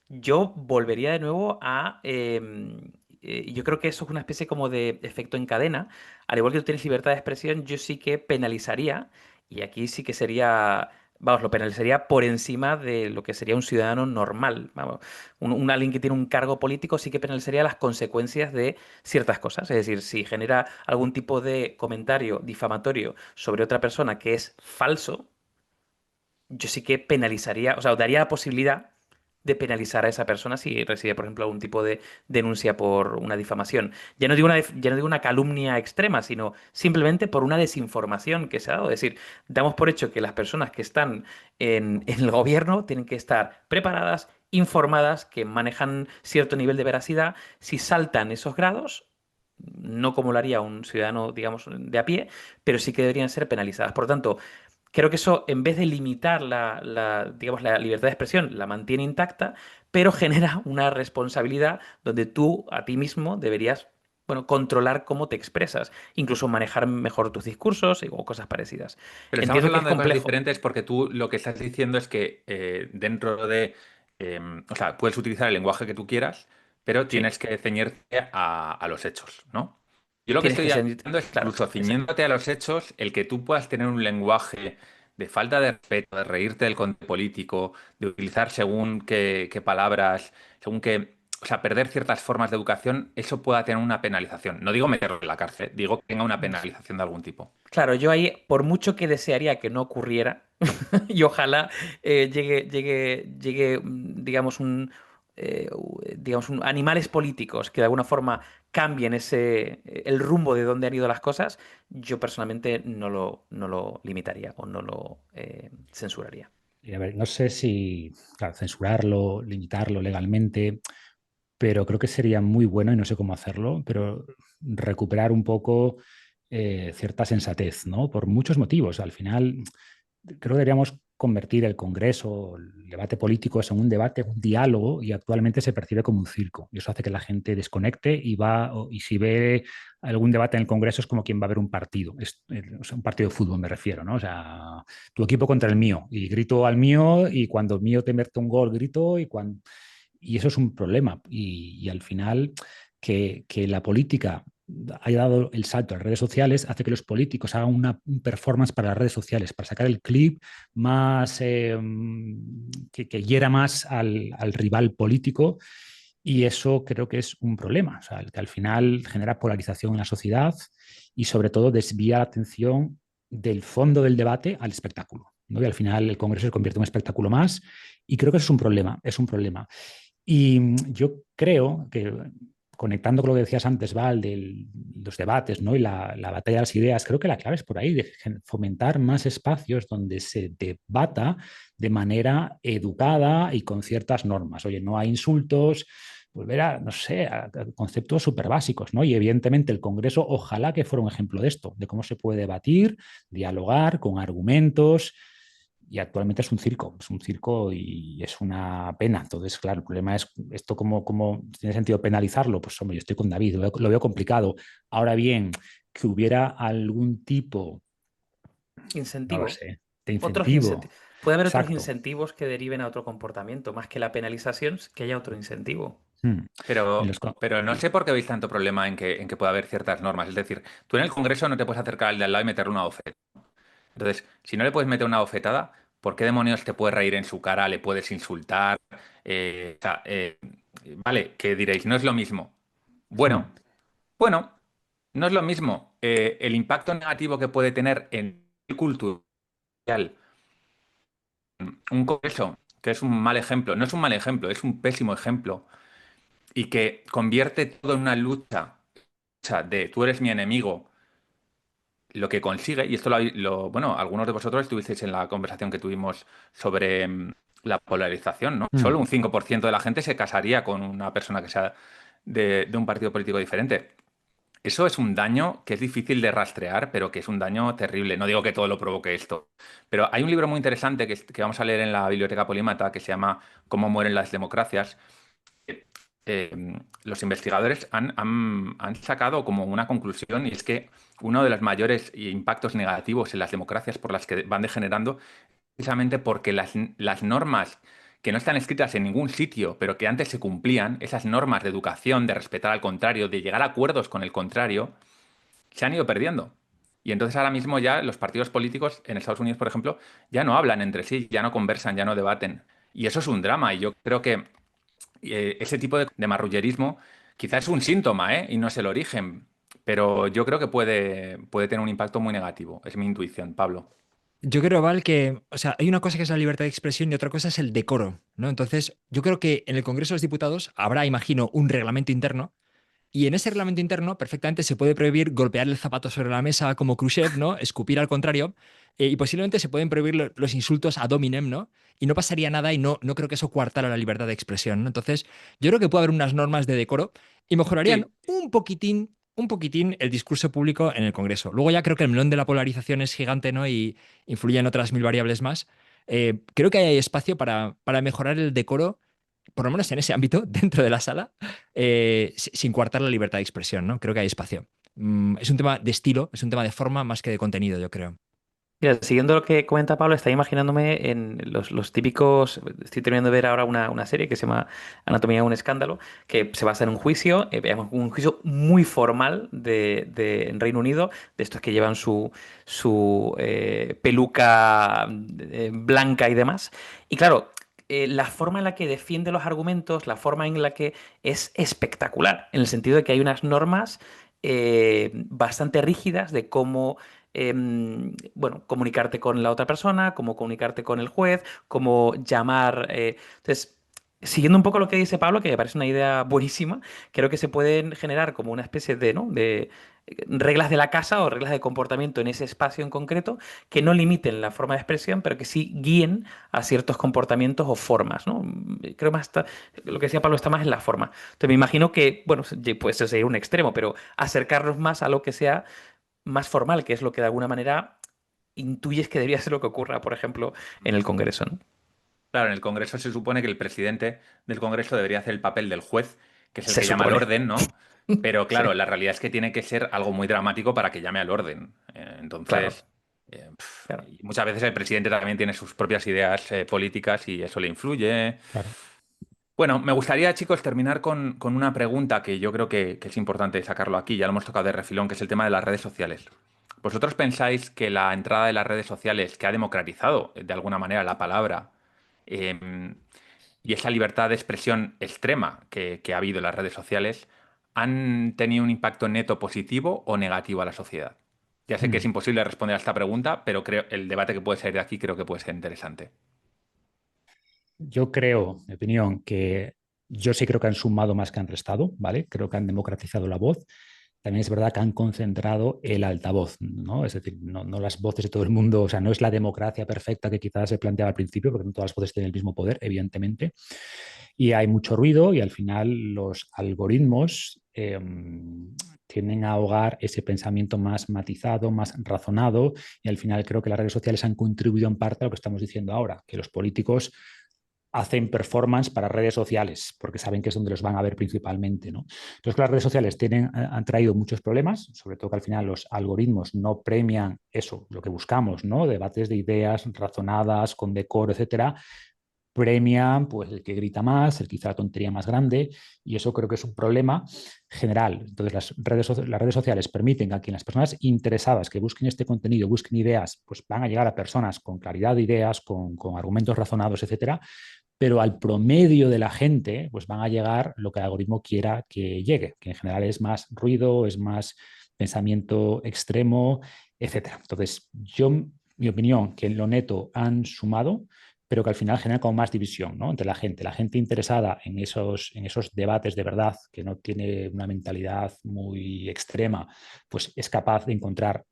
yo volvería de nuevo a. Yo creo que eso es una especie como de efecto en cadena. Al igual que tú tienes libertad de expresión, yo sí que penalizaría. Y aquí sí que sería. Vamos, lo penalizaría por encima de lo que sería un ciudadano normal. Vamos, alguien que tiene un cargo político sí que penalizaría las consecuencias de ciertas cosas. Es decir, si genera algún tipo de comentario difamatorio sobre otra persona que es falso, yo sí que penalizaría, o sea, daría la posibilidad de penalizar a esa persona si recibe, por ejemplo, algún tipo de denuncia por una difamación. Ya no digo una calumnia extrema, sino simplemente por una desinformación que se ha dado. Es decir, damos por hecho que las personas que están en el gobierno tienen que estar preparadas, informadas, que manejan cierto nivel de veracidad. Si saltan esos grados, no como lo haría un ciudadano, digamos, de a pie, pero sí que deberían ser penalizadas. Por lo tanto, creo que eso, en vez de limitar digamos, la libertad de expresión, la mantiene intacta, pero genera una responsabilidad donde tú, a ti mismo, deberías, bueno, controlar cómo te expresas, incluso manejar mejor tus discursos o cosas parecidas. Pero estamos Entiendo que es hablando de cosas complejo. diferentes porque tú lo que estás diciendo es que dentro de, o sea, puedes utilizar el lenguaje que tú quieras, pero Sí, tienes que ceñirte a los hechos, ¿no? Yo lo que tienes que estoy ser. hablando es Claro, incluso exacto. ciñéndote a los hechos, el que tú puedas tener un lenguaje de falta de respeto, de reírte del contexto político, de utilizar según qué palabras, según qué, o sea, perder ciertas formas de educación, eso pueda tener una penalización. No digo meterlo en la cárcel, digo que tenga una penalización de algún tipo. Claro, yo ahí, por mucho que desearía que no ocurriera, y ojalá llegue, digamos, animales políticos que de alguna forma cambien el rumbo de donde han ido las cosas, yo personalmente no lo limitaría o no lo censuraría. Y a ver, no sé si, claro, censurarlo, limitarlo legalmente, pero creo que sería muy bueno, y no sé cómo hacerlo, pero recuperar un poco cierta sensatez, ¿no? Por muchos motivos. Al final, creo que deberíamos convertir el Congreso, el debate político, en un debate, un diálogo, y actualmente se percibe como un circo. Y eso hace que la gente desconecte y y si ve algún debate en el Congreso es como quien va a ver un partido, o sea, un partido de fútbol me refiero, ¿no? O sea, tu equipo contra el mío, y grito al mío, y cuando el mío te mete un gol, grito, y eso es un problema. Y al final, que la política haya dado el salto a las redes sociales hace que los políticos hagan un performance para las redes sociales, para sacar el clip más que hiera más al rival político. Y eso creo que es un problema, o sea, que al final genera polarización en la sociedad y sobre todo desvía la atención del fondo del debate al espectáculo, ¿no? Y al final el Congreso se convierte en un espectáculo más y creo que eso es un problema, es un problema. Y yo creo que, conectando con lo que decías antes, Val, de los debates, ¿no? Y la batalla de las ideas, creo que la clave es por ahí, de fomentar más espacios donde se debata de manera educada y con ciertas normas. Oye, no hay insultos, volver a, no sé, a conceptos súper básicos, ¿no? Y evidentemente el Congreso, ojalá que fuera un ejemplo de esto, de cómo se puede debatir, dialogar con argumentos, y actualmente es un circo y es una pena. Entonces, claro, el problema es esto, cómo tiene sentido penalizarlo. Pues hombre, yo estoy con David, lo veo complicado. Ahora bien, que hubiera algún tipo, no lo Incentivo. sé, de Otros incentivo. incentivos. Puede haber otros Exacto. incentivos que deriven a otro comportamiento, más que la penalización, que haya otro incentivo. Hmm. En Pero, los co- pero no sé por qué veis tanto problema en que pueda haber ciertas normas. Es decir, tú en el Congreso no te puedes acercar al de al lado y meterle una bofetada. Entonces, si no le puedes meter una bofetada, ¿por qué demonios te puedes reír en su cara, le puedes insultar? O sea, vale, que diréis, no es lo mismo. Hmm. Bueno, bueno, no es lo mismo. El impacto negativo que puede tener en el cultural un congreso, que es un mal ejemplo, no es un mal ejemplo, es un pésimo ejemplo, y que convierte todo en una lucha de tú eres mi enemigo, lo que consigue, y esto bueno, algunos de vosotros estuvisteis en la conversación que tuvimos sobre la polarización, ¿no? Hmm. Solo un 5% de la gente se casaría con una persona que sea de un partido político diferente. Eso es un daño que es difícil de rastrear, pero que es un daño terrible. No digo que todo lo provoque esto. Pero hay un libro muy interesante que vamos a leer en la Biblioteca Polímata que se llama Cómo mueren las democracias. Los investigadores han sacado como una conclusión, y es que uno de los mayores impactos negativos en las democracias por las que van degenerando, precisamente porque las normas que no están escritas en ningún sitio, pero que antes se cumplían, esas normas de educación, de respetar al contrario, de llegar a acuerdos con el contrario, se han ido perdiendo. Y entonces ahora mismo ya los partidos políticos en Estados Unidos, por ejemplo, ya no hablan entre sí, ya no conversan, ya no debaten. Y eso es un drama. Y yo creo que ese tipo de marrullerismo quizás es un síntoma, ¿eh? Y no es el origen. Pero yo creo que puede tener un impacto muy negativo. Es mi intuición, Pablo. Yo creo, Val, que, o sea, hay una cosa que es la libertad de expresión y otra cosa es el decoro, ¿no? Entonces, yo creo que en el Congreso de los Diputados habrá, imagino, un reglamento interno. Y en ese reglamento interno perfectamente se puede prohibir golpear el zapato sobre la mesa como Khrushchev, ¿no? Escupir al contrario. Y posiblemente se pueden prohibir los insultos ad hominem, ¿no? Y no pasaría nada y no creo que eso coartara la libertad de expresión, ¿no? Entonces, yo creo que puede haber unas normas de decoro y mejorarían Sí, un poquitín el discurso público en el Congreso. Luego ya creo que el melón de la polarización es gigante, ¿no? Y influye en otras mil variables más. Creo que hay espacio para mejorar el decoro por lo menos en ese ámbito, dentro de la sala, sin coartar la libertad de expresión, ¿no? Creo que hay espacio. Es un tema de estilo, es un tema de forma más que de contenido, yo creo. Mira, siguiendo lo que comenta Pablo, está imaginándome en los típicos. Estoy terminando de ver ahora una serie que se llama Anatomía de un escándalo, que se basa en un juicio, un juicio muy formal en Reino Unido, de estos que llevan su peluca blanca y demás. Y claro, la forma en la que defiende los argumentos, la forma en la que es espectacular, en el sentido de que hay unas normas bastante rígidas de cómo bueno, comunicarte con la otra persona, cómo comunicarte con el juez, cómo llamar. Entonces, siguiendo un poco lo que dice Pablo, que me parece una idea buenísima, creo que se pueden generar como una especie de, ¿no? de reglas de la casa o reglas de comportamiento en ese espacio en concreto que no limiten la forma de expresión, pero que sí guíen a ciertos comportamientos o formas, ¿no? Creo más lo que decía Pablo está más en la forma. Entonces me imagino que, bueno, pues eso sería un extremo, pero acercarnos más a lo que sea más formal, que es lo que de alguna manera intuyes que debería ser lo que ocurra, por ejemplo, en el Congreso, ¿no? Claro, en el Congreso se supone que el presidente del Congreso debería hacer el papel del juez, que es el Se que llama al supone. orden, ¿no? Pero Sí, claro, la realidad es que tiene que ser algo muy dramático para que llame al orden. claro, Entonces, claro. y muchas veces el presidente también tiene sus propias ideas políticas y eso le influye. Claro. Bueno, me gustaría, chicos, terminar con una pregunta que yo creo que es importante sacarlo aquí, ya lo hemos tocado de refilón, que es el tema de las redes sociales. ¿Vosotros pensáis que la entrada de las redes sociales, que ha democratizado de alguna manera la palabra, em, y esa libertad de expresión extrema que ha habido en las redes sociales, han tenido un impacto neto positivo o negativo a la sociedad? Ya sé que es Mm. imposible responder a esta pregunta, pero creo el debate que puede salir de aquí creo que puede ser interesante. Yo creo, mi opinión, que yo sí creo que han sumado más que han restado, ¿vale? Creo que han democratizado la voz. También es verdad que han concentrado el altavoz, ¿no? Es decir, no las voces de todo el mundo, o sea, no es la democracia perfecta que quizás se planteaba al principio, porque no todas las voces tienen el mismo poder, evidentemente. Y hay mucho ruido y al final los algoritmos tienden a ahogar ese pensamiento más matizado, más razonado, y al final creo que las redes sociales han contribuido en parte a lo que estamos diciendo ahora, que los políticos hacen performance para redes sociales, porque saben que es donde los van a ver principalmente, ¿no? Entonces, las redes sociales han traído muchos problemas, sobre todo que al final los algoritmos no premian eso, lo que buscamos, ¿no? Debates de ideas razonadas, con decoro, etcétera, premian pues el que grita más, el que hizo la tontería más grande, y eso creo que es un problema general. Entonces las redes sociales permiten a quien las personas interesadas que busquen este contenido, busquen ideas, pues van a llegar a personas con claridad de ideas, con argumentos razonados, etcétera, pero al promedio de la gente pues van a llegar lo que el algoritmo quiera que llegue, que en general es más ruido, es más pensamiento extremo, etcétera. Entonces, yo, mi opinión, que en lo neto han sumado, pero que al final genera como más división, ¿no? Entre la gente. La gente interesada en esos debates de verdad, que no tiene una mentalidad muy extrema, pues es capaz de encontrar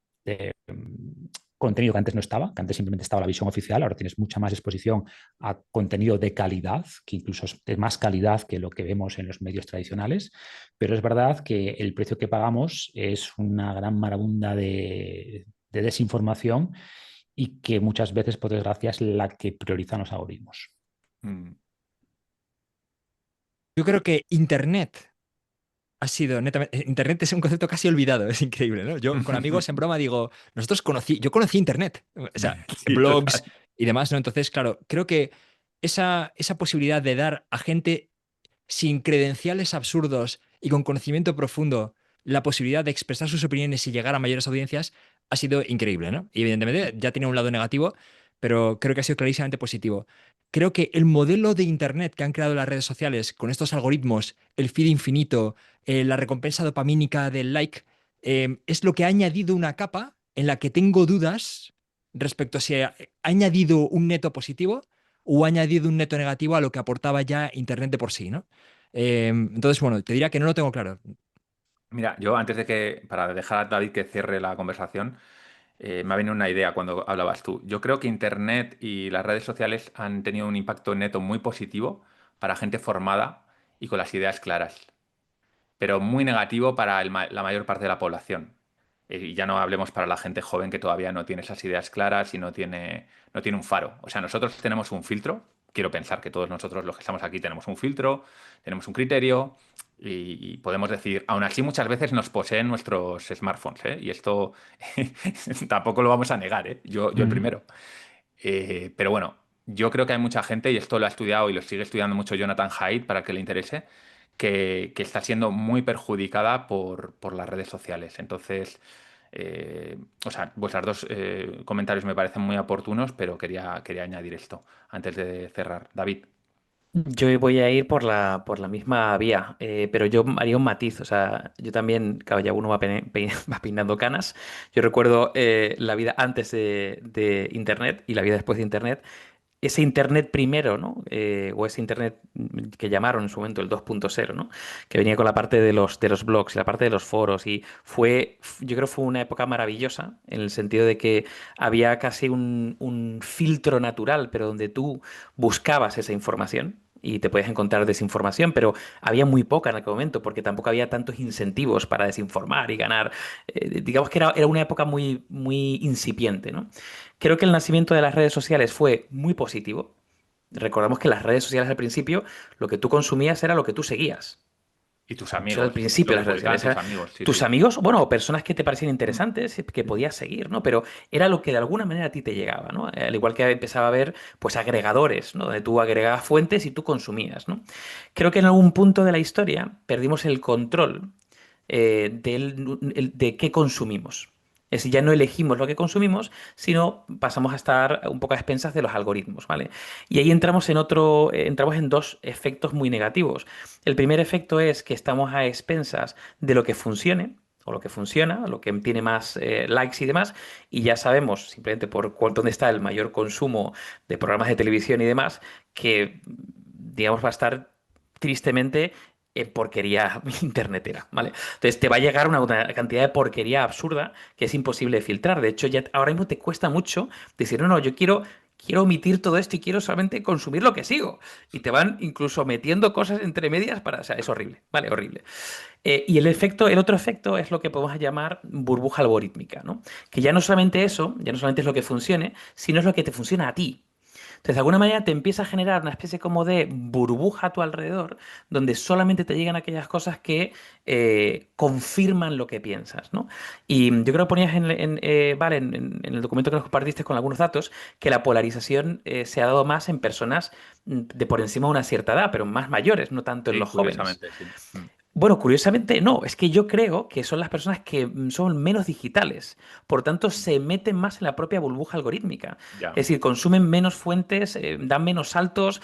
contenido que antes no estaba, que antes simplemente estaba la visión oficial, ahora tienes mucha más exposición a contenido de calidad, que incluso es de más calidad que lo que vemos en los medios tradicionales, pero es verdad que el precio que pagamos es una gran marabunda de desinformación y que muchas veces, por desgracia, es la que priorizan los algoritmos. Mm. Yo creo que Internet ha sido netamente. Internet es un concepto casi olvidado, es increíble, ¿no? Yo con amigos en broma digo, yo conocí Internet, o sea, Sí, blogs total. y demás, ¿no? Entonces, claro, creo que esa posibilidad de dar a gente sin credenciales absurdos y con conocimiento profundo la posibilidad de expresar sus opiniones y llegar a mayores audiencias ha sido increíble, ¿no? Y evidentemente ya tiene un lado negativo, pero creo que ha sido clarísimamente positivo. Creo que el modelo de Internet que han creado las redes sociales con estos algoritmos, el feed infinito, la recompensa dopamínica del like, es lo que ha añadido una capa en la que tengo dudas respecto a si ha añadido un neto positivo o ha añadido un neto negativo a lo que aportaba ya Internet de por sí, ¿no? Entonces, bueno, te diría que no lo tengo claro. Mira, yo antes de que, para dejar a David que cierre la conversación, me ha venido una idea cuando hablabas tú. Yo creo que Internet y las redes sociales han tenido un impacto neto muy positivo para gente formada y con las ideas claras, pero muy negativo para la mayor parte de la población. Y ya no hablemos para la gente joven que todavía no tiene esas ideas claras y no tiene un faro. O sea, nosotros tenemos un filtro. Quiero pensar que todos nosotros los que estamos aquí tenemos un filtro, tenemos un criterio y podemos decir, aún así muchas veces nos poseen nuestros smartphones, ¿eh? Y esto tampoco lo vamos a negar, ¿eh? Yo el Mm. primero. Pero bueno, yo creo que hay mucha gente, y esto lo ha estudiado y lo sigue estudiando mucho Jonathan Haidt para que le interese, que está siendo muy perjudicada por las redes sociales. Entonces, o sea, vuestros dos comentarios me parecen muy oportunos, pero quería añadir esto antes de cerrar. David. Yo voy a ir por la misma vía, pero yo haría un matiz. O sea, yo también, claro, ya uno va, va peinando canas. Yo recuerdo la vida antes de Internet y la vida después de Internet. ese Internet primero, ¿no? O ese Internet que llamaron en su momento el 2.0, ¿no? Que venía con la parte de los blogs y la parte de los foros. Y yo creo que fue una época maravillosa en el sentido de que había casi un filtro natural, pero donde tú buscabas esa información. Y te puedes encontrar desinformación, pero había muy poca en aquel momento, porque tampoco había tantos incentivos para desinformar y ganar. Digamos que era una época muy, muy incipiente, ¿no? Creo que el nacimiento de las redes sociales fue muy positivo. Recordamos que las redes sociales al principio, lo que tú consumías era lo que tú seguías. Y tus Eso era al amigos, principio lo de que las redes publicaban sociales. tus amigos, sí, Tus sí. amigos, bueno, o personas que te parecían interesantes, que podías seguir, ¿no? Pero era lo que de alguna manera a ti te llegaba, ¿no? Al igual que empezaba a haber, pues, agregadores, ¿no? Donde tú agregabas fuentes y tú consumías, ¿no? Creo que en algún punto de la historia perdimos el control de qué consumimos. Es decir, ya no elegimos lo que consumimos, sino pasamos a estar un poco a expensas de los algoritmos, ¿vale? Y ahí entramos en dos efectos muy negativos. El primer efecto es que estamos a expensas de lo que funcione o lo que funciona, lo que tiene más likes y demás, y ya sabemos, simplemente por dónde está el mayor consumo de programas de televisión y demás, que, digamos, va a estar tristemente en porquería internetera, ¿vale? Entonces te va a llegar una cantidad de porquería absurda que es imposible de filtrar. De hecho, ya ahora mismo te cuesta mucho decir, no, no, yo quiero omitir todo esto y quiero solamente consumir lo que sigo. Y te van incluso metiendo cosas entre medias para... O sea, es horrible, ¿vale? Horrible. Y el otro efecto es lo que podemos llamar burbuja algorítmica, ¿no? Que ya no solamente eso, ya no solamente es lo que funcione, sino es lo que te funciona a ti. Entonces, de alguna manera te empieza a generar una especie como de burbuja a tu alrededor, donde solamente te llegan aquellas cosas que confirman lo que piensas, ¿no? Y yo creo que ponías vale, en el documento que nos compartiste con algunos datos, que la polarización se ha dado más en personas de por encima de una cierta edad, pero más mayores, no tanto en Sí, los jóvenes. curiosamente, sí. Bueno, curiosamente no, es que yo creo que son las personas que son menos digitales, por tanto se meten más en la propia burbuja algorítmica, Ya. es decir, consumen menos fuentes, dan menos saltos,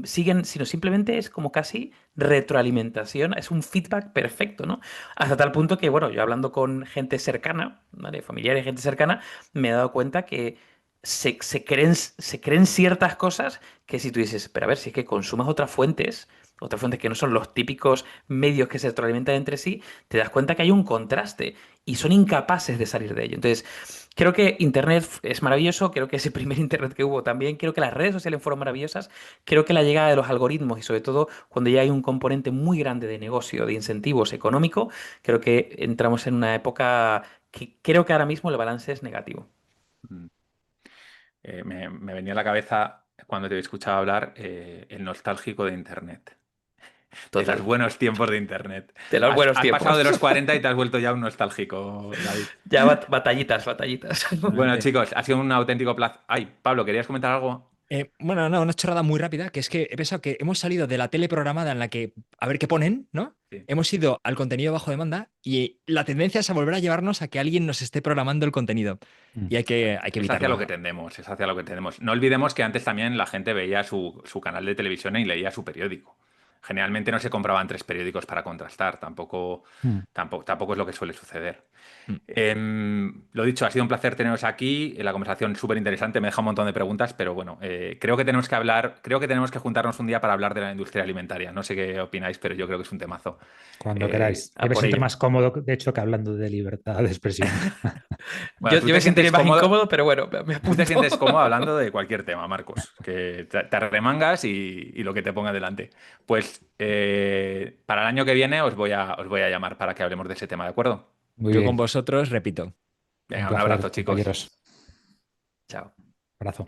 siguen, sino simplemente es como casi retroalimentación, es un feedback perfecto, ¿no? Hasta tal punto que, bueno, yo hablando con gente cercana, ¿vale? Familiares, gente cercana, me he dado cuenta que se creen ciertas cosas que si tú dices, pero a ver, si es que consumas otras fuentes que no son los típicos medios que se retroalimentan entre sí, te das cuenta que hay un contraste y son incapaces de salir de ello. Entonces, creo que Internet es maravilloso, creo que ese primer Internet que hubo también, creo que las redes sociales fueron maravillosas, creo que la llegada de los algoritmos y sobre todo cuando ya hay un componente muy grande de negocio, de incentivos económico, creo que entramos en una época que creo que ahora mismo el balance es negativo. Mm. Me venía a la cabeza cuando te he escuchado hablar el nostálgico de Internet, de los Total. buenos tiempos de Internet. De los buenos Has pasado tiempos. de los 40 y te has vuelto ya un nostálgico, David. Ya batallitas, batallitas. Bueno, Totalmente. chicos, ha sido un auténtico placer. Ay, Pablo, ¿querías comentar algo? Bueno, no, una chorrada muy rápida, que es que he pensado que hemos salido de la tele programada en la que, a ver qué ponen, ¿no? Sí. Hemos ido al contenido bajo demanda y la tendencia es a volver a llevarnos a que alguien nos esté programando el contenido. Y hay que Es hacia lo evitarlo. que tendemos, es hacia lo que tendemos. No olvidemos que antes también la gente veía su canal de televisión y leía su periódico. Generalmente no se compraban 3 periódicos para contrastar, tampoco es lo que suele suceder. Mm. Lo dicho, ha sido un placer teneros aquí. La conversación súper interesante, me deja un montón de preguntas, pero bueno, creo que tenemos que juntarnos un día para hablar de la industria alimentaria. No sé qué opináis, pero yo creo que es un temazo. Cuando queráis. A Yo me por siento ello. más cómodo, de hecho, que hablando de libertad de expresión. Bueno, Yo me sentiré más incómodo, pero bueno, me tú te apunto. sientes cómodo hablando de cualquier tema, Marcos, que te arremangas y lo que te ponga delante. Pues para el año que viene os voy a llamar para que hablemos de ese tema, ¿de acuerdo? Muy Yo con bien. vosotros repito. Un Venga, un placer, abrazo, chicos. compañeros. Chao. Abrazo.